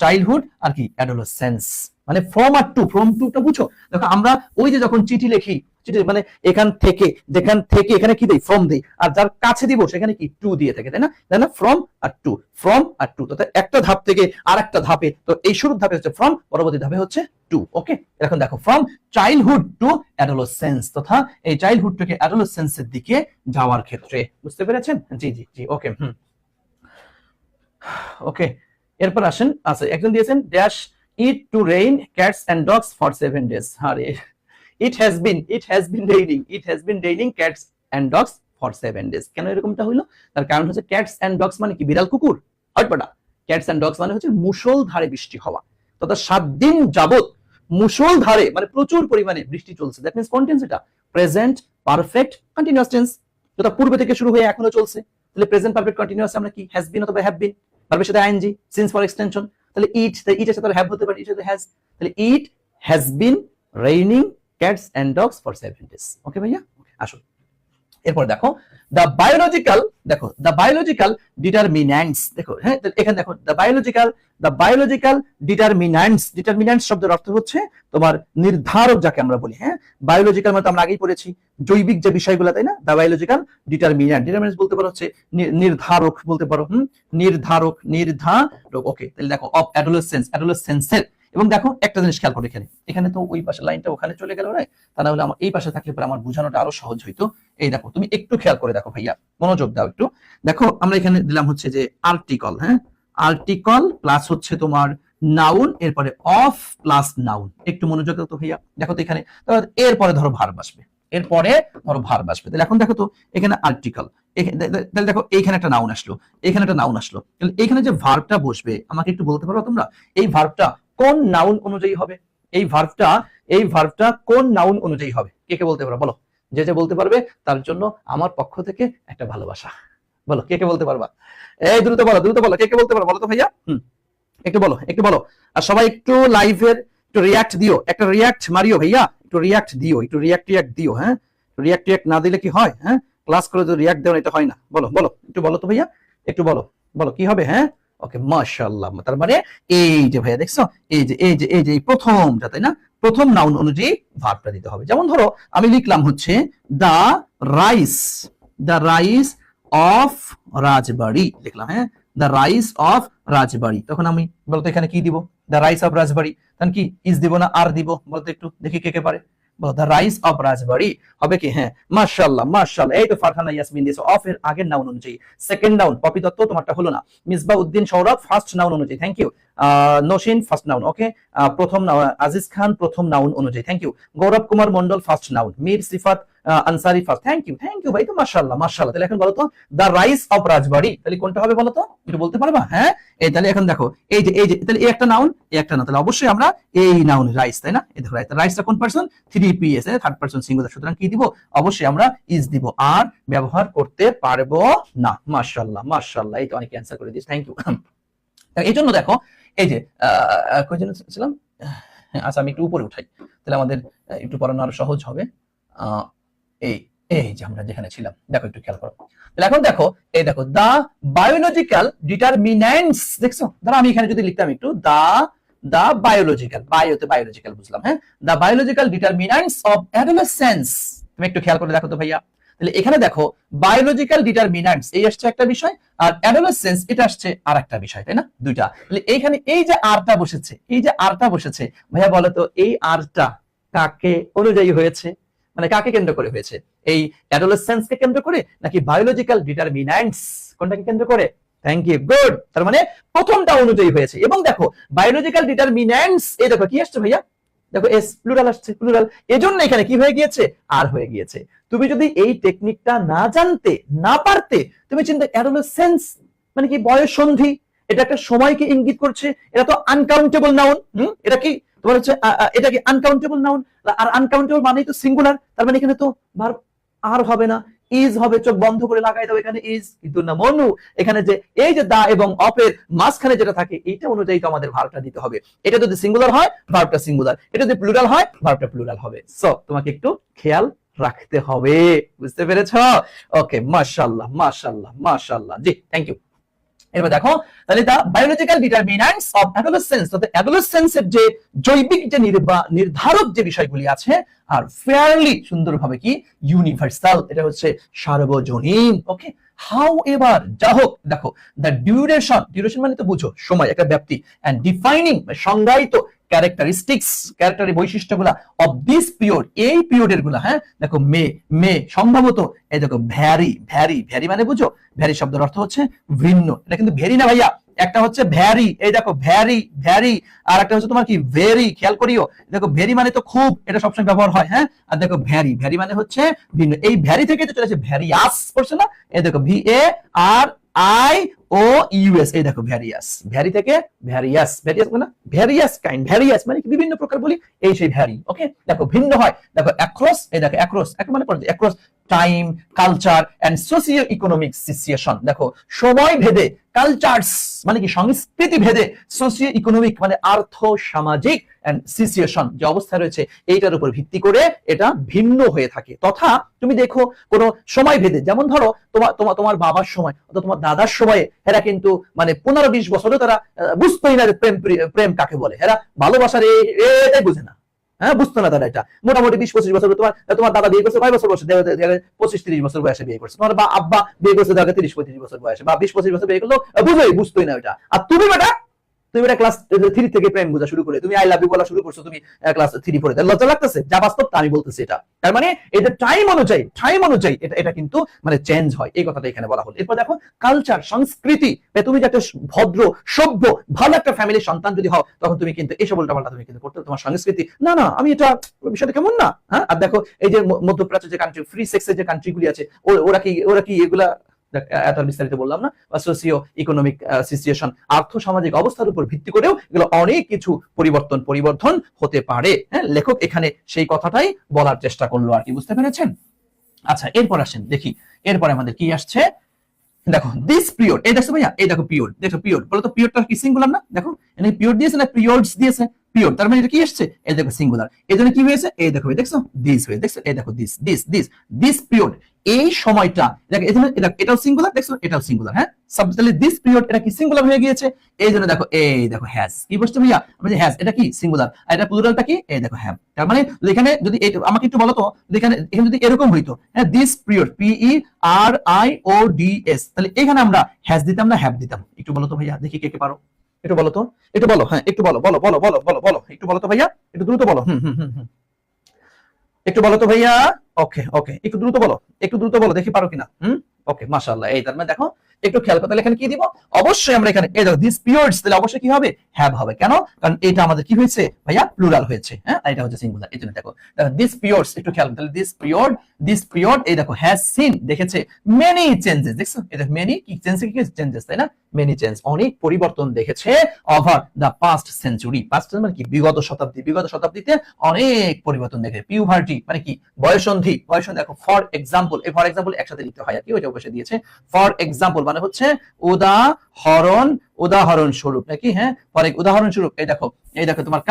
চাইল্ডহুড আর কি অ্যাডোলেসেন্স, মানে ফ্রম আর টু, ফ্রম টুটা বুঝো। দেখো আমরা ওই যে যখন চিঠি লিখি, চিঠি মানে এখান থেকে, যেখান থেকে এখানে কি দেই, ফ্রম দেই, আর যার কাছে দিব সেখানে কি টু দিয়ে থাকে, তাই না, ফ্রম আর টু, ফ্রম আর টু। তো একটা ধাপ থেকে আর একটা ধাপে, তো এই শুরুর ধাপে হচ্ছে ফ্রম, পরবর্তী ধাপে হচ্ছে টু। ওকে, এখন দেখো ফ্রম চাইল্ডহুড টু অ্যাডোলেসেন্স, তথা এই চাইল্ডহুড থেকে অ্যাডোলেসেন্সের দিকে যাওয়ার ক্ষেত্রে, বুঝতে পেরেছেন? জি জি জি, ওকে। ওকে, এরপর আসেন। আচ্ছা, একজন দিয়েছেন dash it to rain cats and dogs for 7 days. আরে it has been raining cats and dogs for 7 days। কেন এরকমটা হইলো? তার কারণ হচ্ছে ক্যাটস এন্ড ডগস মানে কি, বিড়াল কুকুর, হয়তোবা। ক্যাটস এন্ড ডগস মানে হচ্ছে মুষলধারে বৃষ্টি হওয়া, তথা 7 দিন যাবত মুষলধারে মানে প্রচুর পরিমাণে বৃষ্টি চলছে। দ্যাট মিন্স কোন টেন্স এটা? প্রেজেন্ট পারফেক্ট কন্টিনিউয়াস টেন্স, যেটা পূর্বে থেকে শুরু হয়ে এখনো চলছে। তাহলে প্রেজেন্ট পারফেক্ট কন্টিনিউয়াস আমরা কি হ্যাজ বিন অথবা হ্যাভ বিন, ভার্বের সাথে আইএনজি, সিন্স ফর এক্সটেনশন। তাহলে ইট, ইট এর সাথে হ্যাভ হতে পারে, ইট এর সাথে হ্যাজ। তাহলে it has been raining cats and dogs for 7 days। ওকে ভাইয়া, আসুন এরপর দেখো the biological determinants। দেখো হ্যাঁ, এখানে দেখো the biological determinants শব্দের অর্থ হচ্ছে তোমার নির্ধারক, যাকে আমরা বলি। হ্যাঁ, বায়োলজিক্যাল মানে আমরা আগেই পড়েছি জৈবিক যে বিষয়গুলো, তাই না? the biological determinants বলতে পারো হচ্ছে নির্ধারক, বলতে পারো নির্ধারক। ওকে, তাহলে দেখো অফ অ্যাডোলেসেন্সের। এবং দেখো একটা জিনিস খেয়াল করো, এখানে তো ওই পাশে লাইনটা ওখানে চলে গেল, রাইট? তা না হলে আমার এই পাশে থাকলে পরে আমার বোঝানোটা আরো সহজ হইতো। এই দেখো, তুমি একটু খেয়াল করে দেখো ভাইয়া, মনোযোগ দাও একটু। দেখো আমরা এখানে দিলাম হচ্ছে যে আর্টিকল, হ্যাঁ, আর্টিকল প্লাস হচ্ছে তোমার নাউন, এরপরে অফ প্লাস নাউন। একটু মনোযোগ দাও তো ভাইয়া, দেখো তো এখানে এরপরে ধরো ভার্ব আসবে, তাহলে এখন দেখো তো এখানে আর্টিকল, তাহলে দেখো এইখানে একটা নাউন আসলো, এখানে একটা নাউন আসলো। তাহলে এখানে যে ভার্বটা বসবে, আমাকে একটু বলতে পারো তোমরা এই ভার্বটা কোন নাউন অনুযায়ী হবে? এই ভার্বটা কোন নাউন অনুযায়ী হবে? কে বলতে পারো, বলো। যে বলতে পারবে তার জন্য আমার পক্ষ থেকে একটা ভালোবাসা। বলো, কে বলতে পারবা? এই দ্রুত বলো, কে বলতে পারো, বলো তো ভাইয়া। একটু বলো। আর সবাই একটু লাইভের একটু রিয়াক্ট দিও, একটা রিয়াক্ট মারিও ভাইয়া, একটু রিয়াক্ট দিও। হ্যাঁ, রিয়াক্ট না দিলে কি হয়? হ্যাঁ, ক্লাস করে যদি রিয়াক্ট দেও, এটা হয় না। বলো একটু বলো তো ভাইয়া, একটু বলো কি হবে? হ্যাঁ, ওকে, মাশাআল্লাহ। তার মানে এই যে ভাইয়া দেখছো, এই যে প্রথমটা, তাই না? প্রথম নাউন অনুযায়ী ভার্বটা দিতে হবে। যেমন ধরো আমি লিখলাম হচ্ছে দা রাইস অফ রাজবাড়ি লিখলাম। হ্যাঁ, দা রাইস অফ রাজবাড়ি, তখন আমি বলতো এখানে কি দিব? দা রাইস অফ রাজবাড়ি, তখন কি ইজ দিব না আর দিব? বলতো একটু দেখি কে পারে। দা রাইস অফ রাজবাড়ি হবে কি? হ্যাঁ, মাশাআল্লাহ। এই তো ফারহানা ইয়াসমিন দিয়েছো অফ এর আগের নাউন অনুযায়ী। সেকেন্ড নাউন পপি দত্ত, তোমারটা হলো না। মিসবা উদ্দিন সৌরভ ফার্স্ট নাউন অনুযায়ী, thank you. Nasin first noun, okay. প্রথম আজিজ খান প্রথম নাউন অনুযায়ী, thank you. Gaurav Kumar Mondal first noun. Mir Sifat Ansari first, thank you ভাই, তো মাশাআল্লাহ। তাহলে এখন বলো তো দা রাইস অফ রাজবাড়ি, তাহলে কোনটা হবে বলো তো, একটু বলতে পারবা? হ্যাঁ, এই তাহলে এখন দেখো এই যে তাহলে এই একটা নাউন, এই একটা না, তাহলে অবশ্যই আমরা এই নাউন রাইস, তাই না? এই দেখো রাইসটা কোন person? 3PS, third person singular, সুতরাং কি দিব? অবশ্যই আমরা ইজ দিব, আর ব্যবহার করতে পারবো না। মাশাআল্লাহ, এই তো অনেক অ্যানসার করে দিয়েছ, থ্যাংক ইউ। এই জন্য দেখো এই যে কই জন্য ছিলাম, আচ্ছা আমি একটু উপরে উঠাই, তাহলে আমাদের একটু পড়ানো আরো সহজ হবে। এই যে আমরা যেখানে ছিলাম, দেখো একটু খেয়াল করো। তাহলে এখন দেখো, এই দেখো দা বায়োলজিক্যাল ডিটারমিন্যান্টস, দেখছো? ধরো আমি এখানে যদি লিখতাম একটু দা বায়োলজিক্যাল বুঝলাম। হ্যাঁ, দা বায়োলজিক্যাল ডিটারমিন্যান্টস অফ অ্যাডোলেসেন্স, তুমি একটু খেয়াল করে দেখো তো ভাইয়া। তাহলে এখানে দেখো বায়োলজিক্যাল ডিটারমিন্যান্টস এই আসছে একটা বিষয়, আর অ্যাডোলেসেন্স এটা আসছে আর একটা বিষয়, তাই না? দুইটা। তাহলে এইখানে এই যে আরটা বসেছে, ভাইয়া বলো তো এই আরটা কাকে অনুযায়ী হয়েছে, মানে কাকে কেন্দ্র করে হয়েছে? এই অ্যাডোলেসেন্সকে কেন্দ্র করে নাকি বায়োলজিক্যাল ডিটারমিন্যান্টস কোনটাকে কেন্দ্র করে? Thank you, good. তার মানে প্রথমটা অনুযায়ী হয়েছে। এবং দেখো বায়োলজিক্যাল ডিটারমিন্যান্টস, এই দেখো কি আসছে ভাইয়া, দেখো এস প্লুরাল আসছে, প্লুরাল। এজন্য এখানে কি হয়ে গিয়েছে? আর হয়ে গিয়েছে। তুমি যদি এই টেকনিকটা না পারতে, তুমি চিন্তা অ্যাডোলেসেন্স মানে কি? বয়স সন্ধি, এটা একটা সময়কে ইঙ্গিত করছে। এটা তো আনকাউন্টেবল নাউন। এটা কি তোমার হচ্ছে এটা কি আনকাউন্টেবল নাউন? আর আনকাউন্টেবল মানেই তো সিঙ্গুলার, তার মানে এখানে তো ভার্ব আর হবে না, ইজ হবে। চোখ বন্ধ করে লাগাই দাও, এখানে ইজ, কিন্তু না মনু, এখানে যে এই যে দা এবং অপের মাঝখানে যেটা থাকে, এইটা অনুযায়ী তো আমাদের ভার্বটা দিতে হবে। এটা যদি সিঙ্গুলার হয় ভার্বটা সিঙ্গুলার, এটা যদি প্লুরাল হয় ভার্বটা প্লুরাল হবে। সো তোমাকে একটু খেয়াল রাখতে হবে, বুঝতে পেরেছো? ওকে, মাশাআল্লাহ। জি, থ্যাংক ইউ। এবার দেখো তাহলে দা বায়োলজিক্যাল ডিটারমিন্যান্টস অফ অ্যাডোলেসেন্স, অর্থাৎ অ্যাডোলেসেন্সের যে জৈবিক যে নির্ধারক যে বিষয়গুলি আছে আর ফেয়ারলি সুন্দরভাবে কি ইউনিভার্সাল, এটা হচ্ছে সার্বজনীন। ওকে, হাউ এভার যা হোক, দেখো দ্য ডিউরেশন মানে তো বুঝো সময়, একটা ব্যাপ্তি, এন্ড ডিফাইনিং সংজ্ঞায়িত ক্যারেক্টারিস্টিক্স ক্যারেক্টারি বৈশিষ্ট্যগুলা অফ দিস পিরিয়ড, এই পিরিয়ডের গুলা, হ্যাঁ দেখো মে সম্ভবত, এই দেখো ভ্যারি মানে বুঝো, ভ্যারি শব্দের অর্থ হচ্ছে ভিন্ন, এটা কিন্তু ভেরি না ভাইয়া, একটা হচ্ছে ভ্যারি, এই দেখো ভ্যারি, আর একটা হচ্ছে তোমার কি ভেরি, খেয়াল করিও, দেখো ভেরি মানে তো খুব, এটা সবসময় ব্যবহার হয়, হ্যাঁ, আর দেখো ভ্যারি মানে হচ্ছে ভিন্ন, এই ভ্যারি থেকে তো চলেছে ভ্যারিয়াস, পড়ছে না, এই দেখো VARIOUS, এই দেখো ভ্যারি থেকে ভ্যারিয়াস না, ভ্যারিয়াস মানে কি বিভিন্ন প্রকার বলি, এই সেই ভ্যারি। ওকে, দেখো ভিন্ন হয়, দেখো অ্যাক্রস, এই দেখো অ্যাক্রস মানে পড়ে across time, culture and socio economic situation, দেখো সময় ভেদে, কালচারস মানে কি সংস্কৃতি ভেদে, সোশিও ইকোনমিক মানে আর্থ সামাজিক এন্ড সিচুয়েশন যে অবস্থা রয়েছে এইটার উপর ভিত্তি করে এটা ভিন্ন হয়ে থাকে। তথা তুমি দেখো কোন সময় ভেদে, যেমন ধরো তোমার বাবার সময় অথবা তোমার দাদার সময়ে এরা কিন্তু মানে 15-20 বছরও তারা বুঝতোই না প্রেম কাকে বলে, এরা ভালোবাসার এটাই বুঝে না, হ্যাঁ বুঝতো না তারা এটা। মোটামুটি 20-25 বছর, তোমার দাদা বিয়ে করছে 5 বছর বয়সে, 25-30 বছর বয়সে বিয়ে করছে, তোমার আব্বা বিয়ে করছে 30-35 বছর বয়সে, বা 20-25 বছর বিয়ে করলো, বুঝতোই না এটা। আর তুমি ক্লাস 3 থেকে প্রেম বোঝা শুরু করে, তুমি আই লাভ ইউ বলা শুরু করছো তুমি ক্লাস 3 পড়ে, লজ্জা লাগতেছে? যা বাস্তব তা আমি বলতেছি এটা। তার মানে এটা টাইম অনুযায়ী এটা কিন্তু মানে চেঞ্জ হয়, এই কথাটা এখানে বলা হলো। এরপর দেখো কালচার, সংস্কৃতি, তুমি যে একটা ভদ্র সভ্য ভালো একটা ফ্যামিলির সন্তান যদি হও, তখন তুমি কিন্তু এসব উল্টাপাল্টা তুমি কিন্তু করতে, তোমার সংস্কৃতি না আমি এটা বিষয়টা কেমন না, হ্যাঁ। আর দেখো এই যে মধ্যপ্রাচ্যের যে কান্ট্রি, ফ্রি সেক্সের যে কান্ট্রিগুলি আছে, ওরা কি এগুলা এত বিস্তারিত বললাম না, বা সোশিও ইকোনমিক সিচুয়েশন, আর্থ সামাজিক অবস্থার উপর ভিত্তি করেও এগুলো অনেক কিছু পরিবর্তন হতে পারে, হ্যাঁ। লেখক এখানে সেই কথাটাই বলার চেষ্টা করলো আর কি, বুঝতে পেরেছেন? আচ্ছা, এরপর আসেন দেখি, এরপরে আমাদের কি আসছে, দেখো দিস পিরিয়ড, এই দেখো ভাইয়া, এই দেখো পিরিয়ড, দেখো পিরিয়ড বলো তো, পিরিয়ডটা কি সিঙ্গুলার না? দেখো এখানে পিরিয়ড দিয়েছে না পিরিয়ডস দিয়েছে, পিরিয়ড, তার মানে এটা কি আসছে, এই দেখো সিঙ্গুলার, এজন্য কি হয়েছে, এই দেখো দেখছো দিস হয়ে, দেখছো এই দেখো দিস পিরিয়ড, এই সময়টা দেখো, এটাও সিঙ্গুলার, দেখছো এটাও সিঙ্গুলার, হ্যাঁ। সাবজেক্টলি দিস পিরিয়ড, এটা কি সিঙ্গুলার হয়ে গিয়েছে, এই জন্য দেখো এই দেখো হ্যাজ, কি বলছো ভাইয়া, আমরা যে হ্যাজ, এটা কি সিঙ্গুলার, আর এটা প্লুরালটা কি, এই দেখো হ্যাভ। তার মানে এখানে যদি আমাকে একটু বলো তো, এখানে যদি এরকম হইতো, হ্যাঁ দিস পিরিয়ড PERIODS, তাহলে এখানে আমরা হ্যাজ দিতাম না হ্যাভ দিতাম? একটু বলো তো ভাইয়া, দেখি কে পারো, একটু বলো তো, একটু বলো, হ্যাঁ একটু বলো একটু বলো তো ভাইয়া, একটু দ্রুত বলো, একটু বলো তো ভাইয়া। ওকে একটু দ্রুত বলো দেখি পারো কিনা। ওকে, মাশাআল্লাহ। এই তার মানে দেখো একটু খেয়াল করতে, এখানে কি দিব, অবশ্যই আমরা এখানে এই দেখো দিস পিরিয়ডস, তাহলে অবশ্যই কি হবে, হ্যাভ হবে। কেন? কারণ এটা আমাদের কি হয়েছে ভাইয়া, প্লুরাল হয়েছে, হ্যাঁ, এটা হচ্ছে সিঙ্গুলার, এই জন্য দেখো দিস পিরিয়ডস, একটু খেয়াল, তাহলে দিস পিরিয়ড এই দেখো হ্যাজ সিন, দেখেছে মেনি চেঞ্জেস, দেখছো এই দেখো মেনি কি চেঞ্জেস, তাই না, মেনি চেঞ্জ, অনেক পরিবর্তন দেখেছে over the past century, past মানে কি বিগত শতাব্দীতে অনেক পরিবর্তন দেখে। পিউবার্টি মানে কি বয়সন্ধি, দেখো ফর এক্সাম্পল, এই ফর এক্সাম্পল একসাথে লিখতে হয় আর কি, ওইটা অবশ্যই দিয়েছে। ফর এক্সাম্পল মানে হচ্ছে উদাহরণ স্বরূপ নাকি, হ্যাঁ, উদাহরণ স্বরূপ, এই দেখো তোমার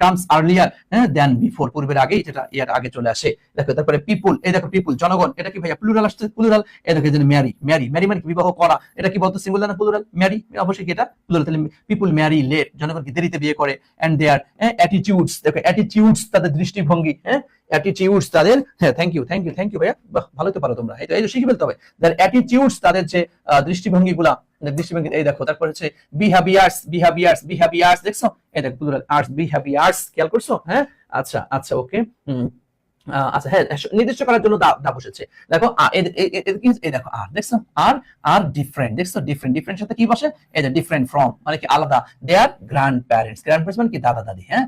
কামস আর্লিয়ার, হ্যাঁ, দেন বিফোর, পূর্বের আগেই, যেটা ইয়ার আগে চলে আসে। দেখো তারপরে পিপুল, এই দেখো পিপুল জনগণ, এটা কি ভাইয়া প্লুরাল আসছে, প্লুরাল। এই দেখো যেন ম্যারি মানে কি বিবাহ করা, এটা কি বলতো সিঙ্গুলার না প্লুরাল? ম্যারি অবশ্যই কি এটা প্লুরাল, তাহলে পিপুল ম্যারি লেট, জনগণ কি দেরিতে বিয়ে করে। এন্ড দেয়ার অ্যাটিটিউডস, দেখো অ্যাটিটিউডস তাদের দৃষ্টিভঙ্গি, হ্যাঁ অ্যাটিটিউডস তাদের, হ্যাঁ থ্যাংক ইউ ভাইয়া, ভালো তো পারো তোমরা, এই তো শিখে ফেলতে হবে। দেয়ার অ্যাটিটিউডস তাদের যে দৃষ্টিভঙ্গিগুলা, এই দেখো তারপর হচ্ছে বিহেভিয়ার্স, দেখছো এই দেখো প্লুরাল আর্টস, বিহেভিয়ার্স, খেয়াল করছো, হ্যাঁ। আচ্ছা ওকে, আচ্ছা হ্যাঁ, নির্দিষ্ট করার জন্য দা বসেছে। দেখো এই দেখো আর, দেখছো আর ডিফারেন্ট, দেখছো ডিফারেন্ট সাথে কি বসে, এই যে ডিফারেন্ট ফ্রম মানে কি আলাদা, দেয়ার গ্র্যান্ড প্যারেন্টস মানে কি দাদা দাদি, হ্যাঁ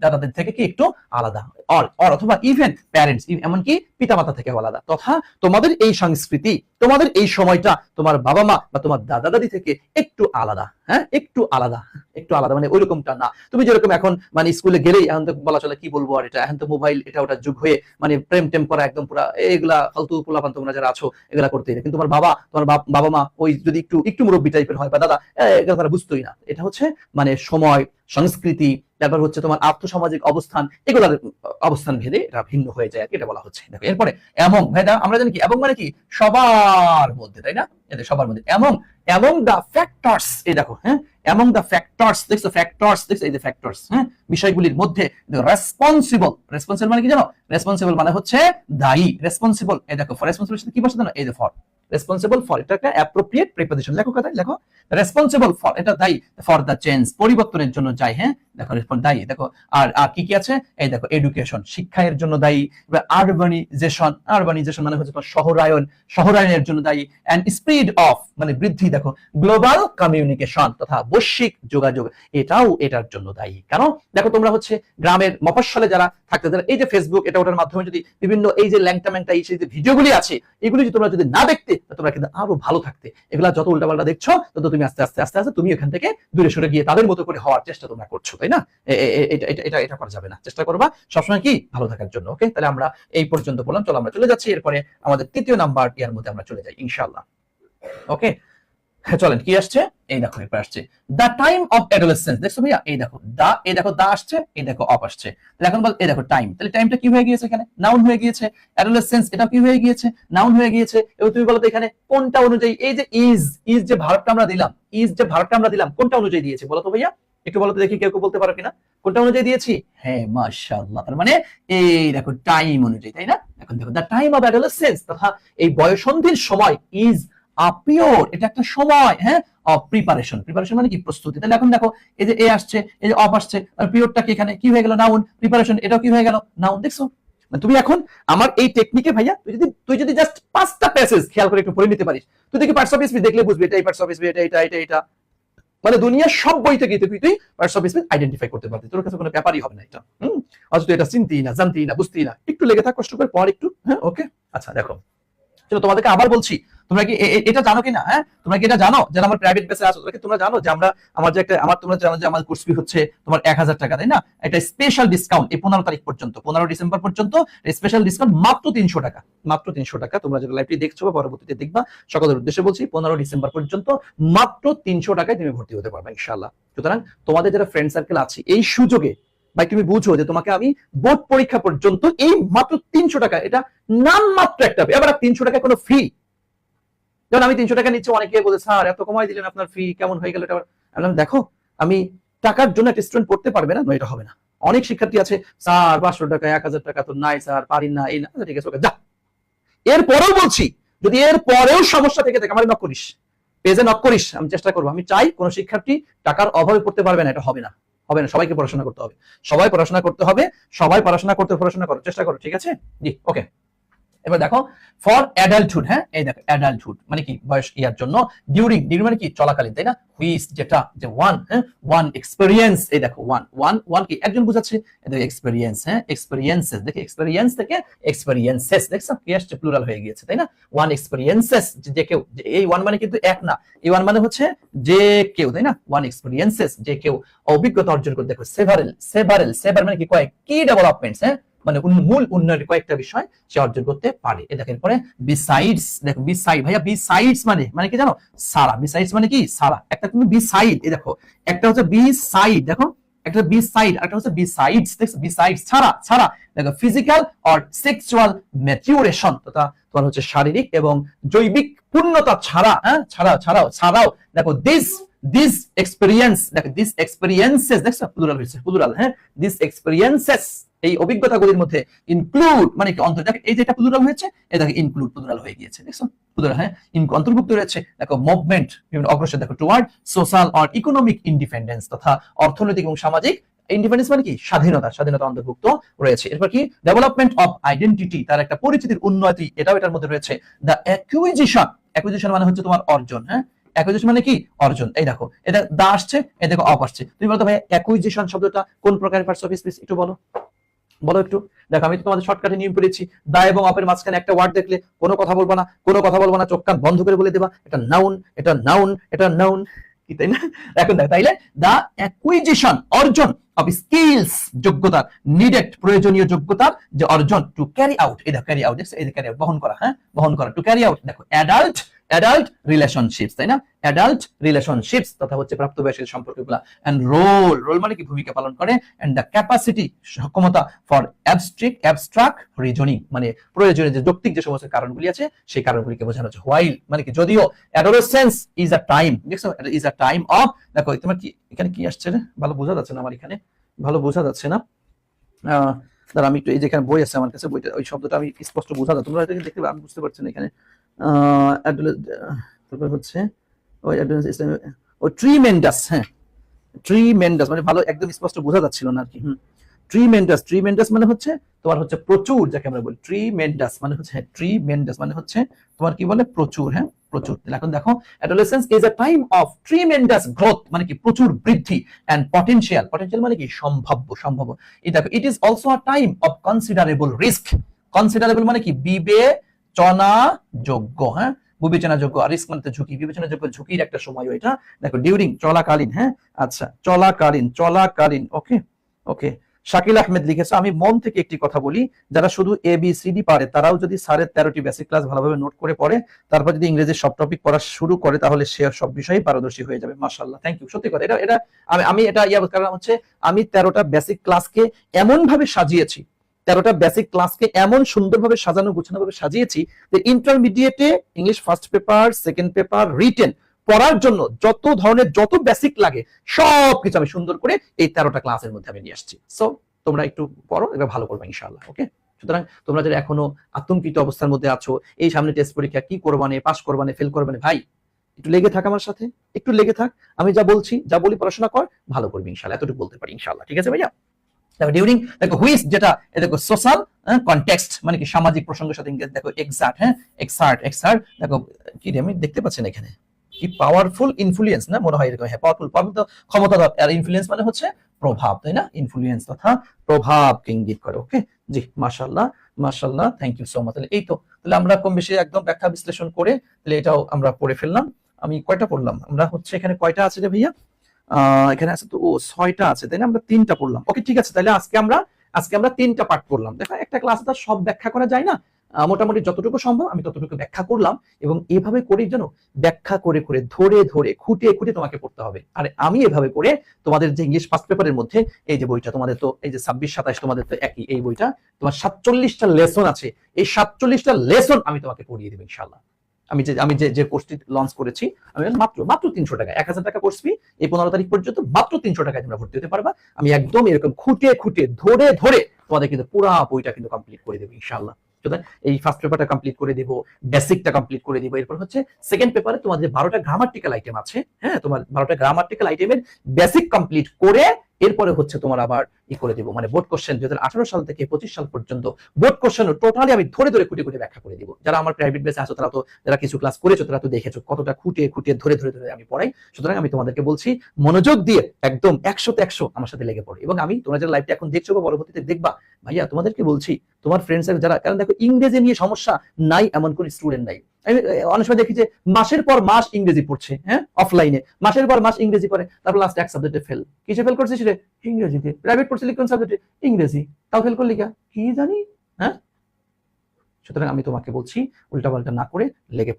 দাদাদের থেকে কি একটু আলাদা, অর অথবা ইভেন প্যারেন্টস, এমনকি পিতামাতা থেকে আলাদা। তথা তোমাদের এই সংস্কৃতি, তোমাদের এই সময়টা তোমার বাবা মা বা তোমার দাদা দাদি থেকে একটু আলাদা, হ্যাঁ একটু আলাদা মানে ওইরকমটা না। তুমি যেরকম এখন মানে স্কুলে গেলেই এখন তো বলা চলে কি বলবো, আর এটা এখন তো মোবাইল এটা ওটা যুগ হয়ে মানে প্রেম টেম করা একদম পুরা এগুলা ফালতু পোলাপান তোমরা যারা আছো এগুলা করতে, কিন্তু তোমার বাবা মা ওই যদি একটু মুরব্বী টাইপের হয় বা দাদা, এগুলো তারা বুঝতোই না। এটা হচ্ছে মানে সময় সংস্কৃতি, তারপর হচ্ছে তোমার আর্থসামাজিক অবস্থান, এগুলোর অবস্থান ভেদে এটা ভিন্ন হয়ে যায় আর কি, এটা বলা হচ্ছে। দেখো এরপরে এমং, ভাই আমরা জানি কি এমং মানে কি, সবার মধ্যে, তাই না? এদের সবার মধ্যে এমং দ্য ফ্যাক্টরস, এই দেখো হ্যাঁ, এমং দ্য ফ্যাক্টরস, দেখছো ফ্যাক্টরস, দেখছো এই যে ফ্যাক্টরস, হ্যাঁ, বিষয়গুলির মধ্যে রেসপন্সিবল, রেসপন্সিবল মানে কি জানো? রেসপন্সিবল মানে হচ্ছে দায়ী, রেসপন্সিবল, এই দেখো ফর রেসপন্সিবল সাথে কি বসে জানো? এই যে ফর, রেসপন্সিবল ফর, এটা একটা অ্যাপ্রোপ্রিয়েট প্রিপজিশন, লেখো কথায় লেখো, রেসপন্সিবল ফর, এটা দায়ী, ফর দ্য চেঞ্জ, পরিবর্তনের জন্য দায়ী, হ্যাঁ দেখো দায়ী, দেখো আর আর কি কি আছে, এই দেখো এডুকেশন, শিক্ষার জন্য দায়ী, আরবানাইজেশন, আরবানাইজেশন মানে হচ্ছে শহরায়ন, শহরায়নের জন্য দায়ী, এন্ড স্পিড অফ মানে বৃদ্ধি, দেখো গ্লোবাল কমিউনিকেশন তথা বৈশ্বিক যোগাযোগ, এটাও এটার জন্য দায়ী। কারণ দেখো তোমরা হচ্ছে গ্রামের মফস্বলে যারা থাকতে, যারা এই যে ফেসবুক এটা ওটার মাধ্যমে যদি বিভিন্ন এই যে ল্যাংটা ম্যাংটা এই যে ভিডিওগুলি আছে, এগুলি যদি তোমরা যদি না দেখতে, তোমরা কিন্তু আরো ভালো থাকতে। এগুলা যত উল্টাপাল্টা দেখছো, তত তুমি আস্তে আস্তে আস্তে আস্তে তুমি এখান থেকে দূরে সরে গিয়ে তাদের মতো করে হওয়ার চেষ্টা তোমরা করছো, তাই না? এটা করা যাবে না, চেষ্টা করবা সবসময় কি ভালো থাকার জন্য। ওকে, তাহলে আমরা এই পর্যন্ত বললাম, চলো আমরা চলে যাচ্ছি এরপরে আমাদের তৃতীয় নাম্বার ইয়ার মধ্যে আমরা চলে যাই ইনশাআল্লাহ। ওকে, চলেন কি আসছে, এই দেখো এরপর আসছে দ্য টাইম অফ অ্যাডোলেসেন্স, দেখছো ভাইয়া, এই দেখো দা, এই দেখো দা আসছে, এই দেখো অফ আসছে, তাহলে এখন বল এই দেখো টাইম, তাহলে টাইমটা কি হয়ে গিয়েছে এখানে? নাউন হয়ে গিয়েছে। অ্যাডোলেসেন্স এটা কি হয়ে গিয়েছে? নাউন হয়ে গিয়েছে। এবার তুমি বলো তো এখানে কোনটা অনুযায়ী, এই যে ইজ, ইজ যে ভার্বটা আমরা দিলাম, ইজ যে ভার্বটা আমরা দিলাম কোনটা অনুযায়ী দিয়েছে বলো তো ভাইয়া, একটু বলো তো দেখি, কেউ কেউ বলতে পারো কিনা কোনটা অনুযায়ী দিয়েছি? হ্যাঁ মাশাআল্লাহ, তার মানে এই দেখো টাইম অনুযায়ী, তাই না? এখন দেখো দ্য টাইম অফ অ্যাডোলেসেন্স তথা এই বয়ঃসন্ধির সময়, ইজ আ পিরিয়ড, এটা একটা সময়, হ্যাঁ, অফ প্রিপারেশন, প্রিপারেশন মানে কি প্রস্তুতি। তাহলে এখন দেখো এই যে এ আসছে, এই যে অফ আসছে, আর পিরিয়ডটা কি এখানে কি হয়ে গেল? নাউন। প্রিপারেশন এটাও কি হয়ে গেল? নাউন। দেখছো তুমি এখন আমার এই টেকনিকে ভাইয়া, তুই যদি জাস্ট 5টা প্যাসেজ খেয়াল করে একটু পড়ে নিতে পারিস, তুই দেখি পার্টস অফ স্পিচ দেখলে বুঝবি এটা এই পার্টস অফ স্পিচ, এটা এটা এটা এটা, মানে দুনিয়ার সব বই থেকে তুই পার্টস অফ স্পিচ আইডেন্টিফাই করতে পারবি, তোর কাছে কোনো ব্যাপারই হবে না এটা। অথচ তুই এটা চিনতি না, জানতি না, বুঝতি না, একটু লেগে থাক, কষ্ট করে পড় একটু, হ্যাঁ ওকে। আচ্ছা দেখো, চলো তোমাদেরকে আবার বলছি, তোমরা কি এটা জানো কিনা? হ্যাঁ, তোমরা কি এটা জানো যে আমার প্রাইভেট বেসে আছো? তোমরা জানো যে আমরা আমার যে একটা তোমরা জানো যে আমার কোর্স ফি হচ্ছে তোমার 1000 টাকা, তাই না? একটা স্পেশাল ডিসকাউন্ট এই 15 তারিখ পর্যন্ত, 15 ডিসেম্বর পর্যন্ত স্পেশাল ডিসকাউন্ট মাত্র 300 টাকা, মাত্র 300 টাকা। তোমরা যেটা লাইভটি দেখছো বা পরবর্তীতে দেখবা, সকলের উদ্দেশ্যে বলছি 15 ডিসেম্বর পর্যন্ত মাত্র 300 টাকায় তুমি ভর্তি হতে পারবে ইনশাআল্লাহ। সুতরাং তোমাদের যারা ফ্রেন্ড সার্কেল আছে, এই সুযোগে ভাই তুমি বুঝো যে তোমাকে আমি বোর্ড পরীক্ষা পর্যন্ত এই মাত্র 300 টাকা, এটা নাম মাত্র একটা, এবার 300 টাকা কোনো ফি, যেমন আমি 300 টাকা নিচ্ছি, অনেকে বলে স্যার এত কমাই দিলেন, আপনার ফি কেমন হয়ে গেল এটা। আমি দেখো, আমি টাকার জন্য একটা স্টুডেন্ট পড়তে পারবে না, এটা হবে না। অনেক শিক্ষার্থী আছে, স্যার 500 টাকা 1000 টাকা তো নাই স্যার, পারি না, এই না, ঠিক আছে যা। এরপরেও বলছি, যদি এর পরেও সমস্যা থেকে থাকে আমার নক করিস, পেজে নক করিস, আমি চেষ্টা করবো। আমি চাই কোন শিক্ষার্থী টাকার অভাবে পড়তে পারবে না, এটা হবে না, হবে না। সবাইকে পড়াশোনা করতে হবে, সবাই পড়াশোনা করতে হবে, সবাই পড়াশোনা করার চেষ্টা করো, ঠিক আছে? জি ওকে। এবার দেখো ফর অ্যাডাল্টহুড, হ্যাঁ এই দেখো অ্যাডাল্টহুড মানে কি বয়স ইয়ার জন্য, ডিউরিং, ডিউরিং মানে কি চলাকালীন, তাই না? হুইচ যেটা, যে ওয়ান, হ্যাঁ ওয়ান এক্সপেরিয়েন্স, এই দেখো ওয়ান ওয়ান ওয়ান কি একজন বুঝাচ্ছে, এই দেখো এক্সপেরিয়েন্স, হ্যাঁ এক্সপেরিয়েন্সেস, দেখো এক্সপেরিয়েন্স থেকে এক্সপেরিয়েন্সেস, দেখছো কি আসছে, প্লুরাল হয়ে গিয়েছে, তাই না? ওয়ান এক্সপেরিয়েন্সেস, যে কেউ, এই ওয়ান মানে কিন্তু এক না, এই ওয়ান মানে হচ্ছে যে কেউ, তাই না? ওয়ান এক্সপেরিয়েন্সেস যে কেউ অভিজ্ঞতা অর্জন করে, দেখো সেভারেল, সেভারেল, সেভার মানে কি কয়েক, কি ডেভেলপমেন্টস, হ্যাঁ মানে মূল উন্নয়নের কয়েকটা বিষয় সে অর্জন করতে পারে। এ দেখেন পরে বিসাইডস, দেখো বিসাইড, ভাইয়া বিসাইডস মানে কি জানো? সারা। বিসাইডস মানে কি সারা, একটা কিন্তু বিসাইড, এই দেখো একটা হচ্ছে বিসাইড, দেখো একটা বিসাইড, একটা হচ্ছে বিসাইডস, দেখো বিসাইডস ছাড়া, ছাড়া দেখো ফিজিক্যাল অর সেক্সুয়াল ম্যাচিউরেশন তথা তোমার হচ্ছে শারীরিক এবং জৈবিক পূর্ণতা ছাড়া, হ্যাঁ ছাড়াও দেখো দিস এক্সপেরিয়েন্স, দেখো দিস এক্সপেরিয়েন্সেস, দেখছো প্লুরাল হয়েছে, প্লুরাল, হ্যাঁ দিস এক্সপেরিয়েন্সেস, এই অভিজ্ঞতাগুলির মধ্যে ইনক্লুড মানে কি অন্তর্ভুক্ত, এই যেটা প্লুরাল হয়েছে এই দেখো ইনক্লুড প্লুরাল হয়ে গিয়েছে, দেখছো প্লুরাল, হ্যাঁ অন্তর্ভুক্ত রয়েছে। দেখো মুভমেন্ট বিভিন্ন অগ্রসর, দেখো toward social or economic independence তথা অর্থনৈতিক এবং সামাজিক ইন্ডিপেন্ডেন্স মানে কি স্বাধীনতা, স্বাধীনতা অন্তর্ভুক্ত রয়েছে। এরপর কি ডেভেলপমেন্ট অফ আইডেন্টিটি, তার একটা পরিচিতির উন্নতি, এটাও এটার মধ্যে রয়েছে। দ্য অ্যাকুইজিশন, অ্যাকুইজিশন মানে হচ্ছে তোমার অর্জন, হ্যাঁ অ্যাকুইজিশন মানে কি অর্জন। এই দেখো এটা দা আসছে, এই দেখো অফ আসছে, তুমি বলতো ভাই অ্যাকুইজিশন শব্দটা কোন প্রকারের পার্টস অফ স্পিচ একটু বলো, বলো একটু। দেখো আমি তো তোমাদের শর্টকাটে নিয়ম পড়েছি, দা এবং অপের মাঝখানে একটা ওয়ার্ড দেখলে কোনো কথা বলবো না, কোনো কথা বলবো না, চোখ কান বন্ধ করে বলে দেবা এটা নাউন, এটা নাউন, এটা নাউন, কি তাই না? এখন দেখো তাইলে দা অ্যাকুইজিশন অর্জন অফ স্কিলস যোগ্যতা, নিডেড প্রয়োজনীয় যোগ্যতার যে অর্জন টু ক্যারি আউট, এই দেখো ক্যারি আউট, এই ক্যারি আউট বহন করা, হ্যাঁ বহন করা, টু ক্যারি আউট দেখো অ্যাডাল্ট অ্যাডাল্ট রিলেশনশিপস, তাই না? অ্যাডাল্ট রিলেশনশিপস তথা হচ্ছে প্রাপ্তবয়স্কের সম্পর্কগুলো। এন্ড রোল মানে কি ভূমিকা পালন করে। এন্ড দ্য ক্যাপাসিটি সক্ষমতা ফর অ্যাবস্ট্রাক্ট রিজনিং মানে প্রয়োজনীয় যে যৌক্তিক যে সমস্ত কারণগুলি আছে সেই কারণগুলিকে বোঝানো হচ্ছে। হোয়াইল মানে কি যদিও অ্যাডোলেসেন্স ইজ আ টাইম, দেখছো ইজ আ টাইম অফ, দেখো তোমার কি এখানে কি আসছে রে, ভালো বোঝা যাচ্ছে না আমার, এখানে ভালো বোঝা যাচ্ছে না। দাঁড়া আমি একটু, এই যেখানে বই আছে আমার কাছে, বইটা ওই শব্দটা আমি স্পষ্ট বোঝা যায়, তোমরা এটা দেখতে আমি বুঝতে পারছি না এখানে। তারপর হচ্ছে ওই ও ট্রিমেন্ডাস, হ্যাঁ ট্রিমেন্ডাস মানে ভালো একদম স্পষ্ট বোঝা যাচ্ছিল না আর কি। ট্রিমেন্ডাস মানে হচ্ছে তোমার হচ্ছে প্রচুর, যাকে আমরা বলি ট্রিমেন্ডাস মানে হচ্ছে, ট্রিমেন্ডাস মানে হচ্ছে তোমার কি বলে প্রচুর, হ্যাঁ প্রচুর। এখন দেখো adolescence is a time of tremendous growth মানে কি প্রচুর বৃদ্ধি, এন্ড পটেনশিয়াল মানে কি সম্ভাব্য। এই দেখো it is also a time of considerable risk, considerable মানে কি বিবেচনাযোগ্য, হ্যাঁ বিবেচনাযোগ্য, আর রিস্ক মানে ঝুঁকি, বিবেচনাযোগ্য ঝুঁকির একটা সময় এটা। দেখো ডিউরিং চলাকালীন, হ্যাঁ আচ্ছা চলাকালীন। ওকে শাকিল আহমেদ লিখেছে, আমি মন থেকে একটি কথা বলি, যারা শুধু ABCD পারে তারাও যদি স্যারের 13টি বেসিক ক্লাস ভালোভাবে নোট করে পড়ে, তারপর যদি ইংরেজির সব টপিক পড়া শুরু করে, তাহলে সে সব বিষয়ে পারদর্শী হয়ে যাবে। মাশাআল্লাহ, থ্যাংক ইউ। সত্যি কথা, এটা আমি এটা কারণ হচ্ছে আমি 13টা বেসিক ক্লাসকে এমন ভাবে সাজিয়েছি, 13টা বেসিক ক্লাসকে এমন সুন্দরভাবে সাজানো গুছানো ভাবে সাজিয়েছি যে ইন্টারমিডিয়েটে English first paper, second paper, written পড়ার জন্য যত ধরনের যত বেসিক লাগে সবকিছু আমি সুন্দর করে এই 13টা ক্লাসের মধ্যে আমি নিয়ে আসছি। সো তোমরা একটু পড়ো, এবার ভালো করবে ইনশাআল্লাহ। ওকে, সুতরাং তোমরা যারা এখনো আতঙ্কিত অবস্থার মধ্যে আছো, এই সামনে টেস্ট পরীক্ষা, কি করবানে, পাস করবানে, ফেল করবানে, ভাই একটু লেগে থাক আমার সাথে, একটু লেগে থাক। আমি যা বলছি যা বলি পড়াশোনা কর, ভালো করবি ইনশাআল্লাহ, এতটুকু বলতে পারি ইনশাআল্লাহ। ঠিক আছে ভাইয়া? ডিউরিং দেখো হুইচ যেটা দেখো সোশ্যাল কনটেক্সট মানে কি সামাজিক প্রসঙ্গের সাথে দেখো এক্সার্ট, হ্যাঁ এক্সার্ট দেখো কি আমি দেখতে পাচ্ছি না এখানে কি পাওয়ারফুল ইনফ্লুয়েন্স না মনে হয় এরকম, হ্যাঁ পাওয়ারফুল তো ক্ষমতা, আর ইনফ্লুয়েন্স মানে হচ্ছে প্রভাব, তাই না? ইনফ্লুয়েন্স তথা প্রভাবকে ইঙ্গিত করে। ওকে জি, মাশাআল্লাহ থ্যাংক ইউ সো মাচ। তাহলে এই তো, তাহলে আমরা কম বেশি একদম ব্যাখ্যা বিশ্লেষণ করে তাহলে এটাও আমরা পড়ে ফেললাম। আমি কয়টা পড়লাম, আমরা হচ্ছে এখানে কয়টা আছে রে ভাইয়া? এখানে আছে তো 6টা আছে, তাই না? আমরা 3টা পড়লাম। ওকে ঠিক আছে, তাহলে আজকে আমরা 3টা পার্ট পড়লাম। দেখো একটা ক্লাসে তো সব ব্যাখ্যা করা যায় না, মোটামুটি যতটুকু সম্ভব আমি ততটুকু ব্যাখ্যা করলাম, এবং এভাবে করেই যেন ব্যাখ্যা করে ধরে খুঁটে তোমাকে পড়তে হবে। আর আমি এভাবে করে তোমাদের যে ইংলিশ ফার্স্ট পেপারের মধ্যে এই যে বইটা তোমাদের তো এই যে 26-27 তোমাদের তো একই, এই বইটা তোমার 47টা লেসন আছে, এই 47টা লেসন আমি তোমাকে পড়িয়ে দেবো ইনশাআল্লাহ। আমি যে কোর্সটি লঞ্চ করেছি, আমি মাত্র 300 টাকা, 1000 টাকা কোর্স ফি, এই 15 তারিখ পর্যন্ত মাত্র 300 টাকায় তোমরা ভর্তি হতে পারবা। আমি একদম এরকম খুঁটে ধরে তোমাদের কিন্তু পুরো বইটা কিন্তু কমপ্লিট করে দেবো ইনশাআল্লাহ। সুতরাং এই ফার্স্ট পেপারটা কমপ্লিট করে দিব, বেসিকটা কমপ্লিট করে দিব, এরপর হচ্ছে সেকেন্ড পেপারে তোমাদের 12টা গ্রামাটিক্যাল আইটেম আছে, হ্যাঁ তোমার 12টা গ্রামাটিক্যাল আইটেমের বেসিক কমপ্লিট করে এরপরে হচ্ছে তোমার আবার ই করে দিব, মানে বোর্ড কোশ্চেন 2018 সাল থেকে 25 সাল পর্যন্ত বোর্ড কোশ্চেন টোটালি আমি ধরে খুঁটে ব্যাখ্যা করে দিব। যারা আমার প্রাইভেট বেসে আছো তারা তো, যারা কিছু ক্লাস করেছো তারা তো দেখেছো কতটা খুঁটে ধরে আমি পড়াই। সুতরাং আমি তোমাদেরকে বলছি মনোযোগ দিয়ে একদম 100তে 100 আমার সাথে লেগে পড়ো। এবং আমি তোমরা যারা লাইভটা এখন দেখছো বা পরবর্তীতে দেখবা, ভাইয়া তোমাদেরকে বলছি তোমার ফ্রেন্ডস যারা, কারণ দেখো ইংরেজি নিয়ে সমস্যা নাই এমন কোন স্টুডেন্ট নাই। আমি অনেক সময় দেখি যে মাসের পর মাস ইংরেজি পড়ছে, হ্যাঁ অফলাইনে মাসের পর মাস ইংরেজি পড়ে, তারপর লাস্ট এক সাবজেক্টে ফেল। কিসে ফেল করছিস রে? ইংরেজিতে। প্রাইভেট পড়ছিলি কোন সাবজেক্টে? ইংরেজি। তাও ফেল করলি কি জানি, হ্যাঁ? সুতরাং আমি তোমাকে বলছি উল্টাপাল্টা না করে লেগে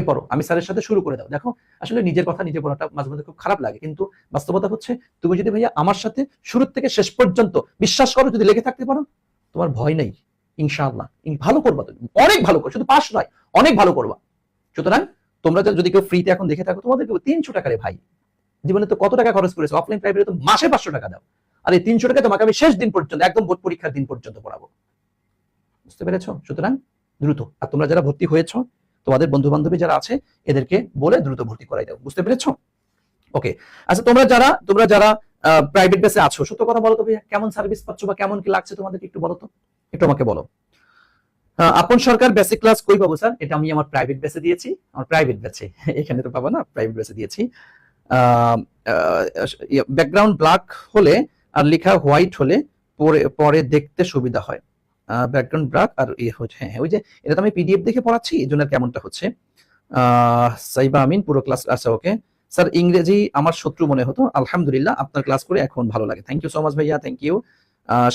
পড়ো। আমি স্যারের সাথে শুরু করে দাও। দেখো আসলে নিজের কথা নিজে বলাটা মাঝে মাঝে খুব খারাপ লাগে, কিন্তু বাস্তবতা হচ্ছে তুমি যদি ভাইয়া আমার সাথে শুরু থেকে শেষ পর্যন্ত বিশ্বাস করো, যদি লেগে থাকতে পারো, তোমার ভয় নেই ইনশাআল্লাহ, ভালো করবা, তুমি অনেক ভালো করো, শুধু পাস নয় অনেক ভালো করবা। সুতরাং তোমরা যদি কেউ ফ্রিতে এখন দেখে থাকো, তোমাদেরকে 300 টাকা রে ভাই, জীবনে তো কত টাকা খরচ করেছো, অফলাইন প্রাইভেটে তো মাসে 500 টাকা দাও, আর এই 300 টাকা তোমাকে আমি শেষ দিন পর্যন্ত একদম বোর্ড পরীক্ষার দিন পর্যন্ত পড়াবো। বুঝতে পেরেছো? সুতরাং দ্রুত, আর তোমরা যারা ভর্তি হয়েছো তোমাদের বন্ধু বান্ধবী যারা আছে এদেরকে বলে দ্রুত ভর্তি করাই দাও। বুঝতে পেরেছো? ওকে আচ্ছা, তোমরা যারা প্রাইভেট বেসে আছো, সত্য কথা বলো তো ভাইয়া, কেমন সার্ভিস পাচ্ছ বা কেমন কি লাগছে তোমাদেরকে একটু বলো তো, একটু আমাকে বলো। আপন সরকার বেসিক ক্লাস কই পাবো স্যার? এটা আমি আমার প্রাইভেট বেসে দিয়েছি, আমার প্রাইভেট বেসে, এখানে তো পাবো না, প্রাইভেট বেসে দিয়েছি। ব্যাকগ্রাউন্ড ব্ল্যাক হলে আর লেখা হোয়াইট হলে পরে দেখতে সুবিধা হয়। ব্যাকগ্রাউন্ড ব্ল্যাক আর হচ্ছে, হ্যাঁ ওই যে এটা তো আমি পিডিএফ দেখে পড়াচ্ছি, এই জন্য কেমনটা হচ্ছে। সাইবা আমিন পুরো ক্লাস, আচ্ছা ওকে স্যার ইংরেজি আমার শত্রু মনে হতো, আলহামদুলিল্লাহ আপনার ক্লাস করে এখন ভালো লাগে। থ্যাংক ইউ সো মাচ ভাইয়া, thank you.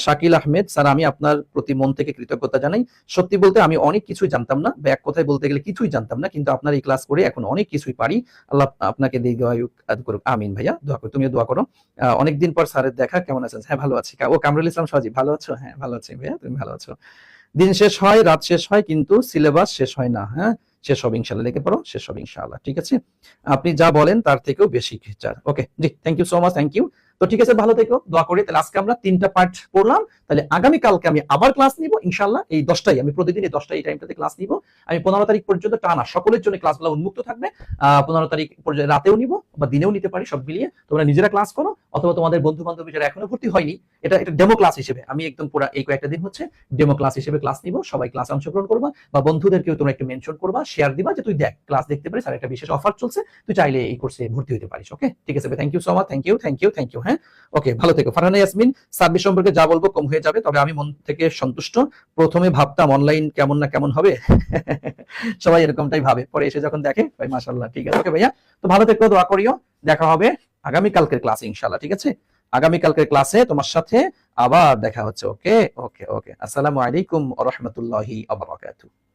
Shakil Ahmed sir, আমি আপনার প্রতি মন থেকে কৃতজ্ঞতা জানাই। সত্যি বলতে আমি অনেক কিছুই জানতাম না, বা এক কথায় বলতে গেলে কিছুই জানতাম না, কিন্তু আপনার এই ক্লাস করে এখন অনেক কিছুই পারি। আল্লাহ আপনাকে দীর্ঘায়ু করুক, আমিন। ভাইয়া দোয়া করো, তুমিও দোয়া করো। অনেকদিন পর স্যারের দেখা, কেমন আছেন? হ্যাঁ ভালো আছি। ও কামরুল ইসলাম সজীব, ভালো আছো? হ্যাঁ ভালো আছি ভাইয়া, তুমি ভালো আছো? দিন শেষ হয়, রাত শেষ হয়, কিন্তু সিলেবাস শেষ হয় না। হ্যাঁ, শেষ হবে ইনশাল্লাহ, লিখে পড়ো, শেষ হবে ইনশাল্লাহ। ঠিক আছে, আপনি যা বলেন তার থেকেও বেশি চার। ওকে জি, thank you so much, thank you. তো ঠিক আছে, ভালো থেকো, দোয়া করি। তাহলে আজকে আমরা 3টা পার্ট পড়লাম। তাহলে আগামী কালকে আমি আবার ক্লাস নিব ইনশাল্লাহ, এই 10টায়, আমি প্রতিদিন এই 10টায় এই টাইমটাতে ক্লাস নিব। আমি 15 তারিখ পর্যন্ত টানা সকলের জন্য ক্লাসগুলো উন্মুক্ত থাকবে। 15 তারিখ পর্যন্ত রাতেও নিব বা দিনেও নিতে পারি, সব মিলিয়ে তোমরা নিজেরা ক্লাস করো, অথবা তোমাদের বন্ধু বান্ধব যারা এখনো ভর্তি হয়নি, এটা ডেমো ক্লাস হিসেবে আমি একদম পুরো এই কয়েকটা দিন হচ্ছে ডেমো ক্লাস হিসেবে ক্লাস নিব। সবাই ক্লাসে অংশগ্রহণ করবা, বা বন্ধুদেরকেও তোমরা একটু মেনশন করবা, শেয়ার দিবা যে তুই দেখ ক্লাস দেখতে পারিস, আর একটা বিশেষ অফার চলছে, তুই চাইলে এই কোর্সে ভর্তি হতে পারিস। ওকে ঠিক আছে, thank you so much, thank you, thank you, thank you. হ্যাঁ ওকে, ভালো থেকো। ফারহানা ইয়াসমিন, সার্ভিস সম্পর্কে যা বলবো কম হয়ে যাবে, তবে আমি মন থেকে সন্তুষ্ট। প্রথমে ভাবতাম অনলাইন কেমন না কেমন হবে, সবাই এরকমটাই ভাবে, পরে এসে যখন দেখে ভাই মাশাআল্লাহ। ঠিক আছে, ওকে ভাইয়া, তো ভালো থেকো, দোয়া করিও। দেখা হবে আগামী কালকের ক্লাসে ইনশাআল্লাহ। ঠিক আছে, আগামী কালকের ক্লাসে তোমার সাথে আবার দেখা হচ্ছে। ওকে ওকে ওকে, আসসালামু আলাইকুম ওয়া রাহমাতুল্লাহি ওয়া বারাকাতুহু।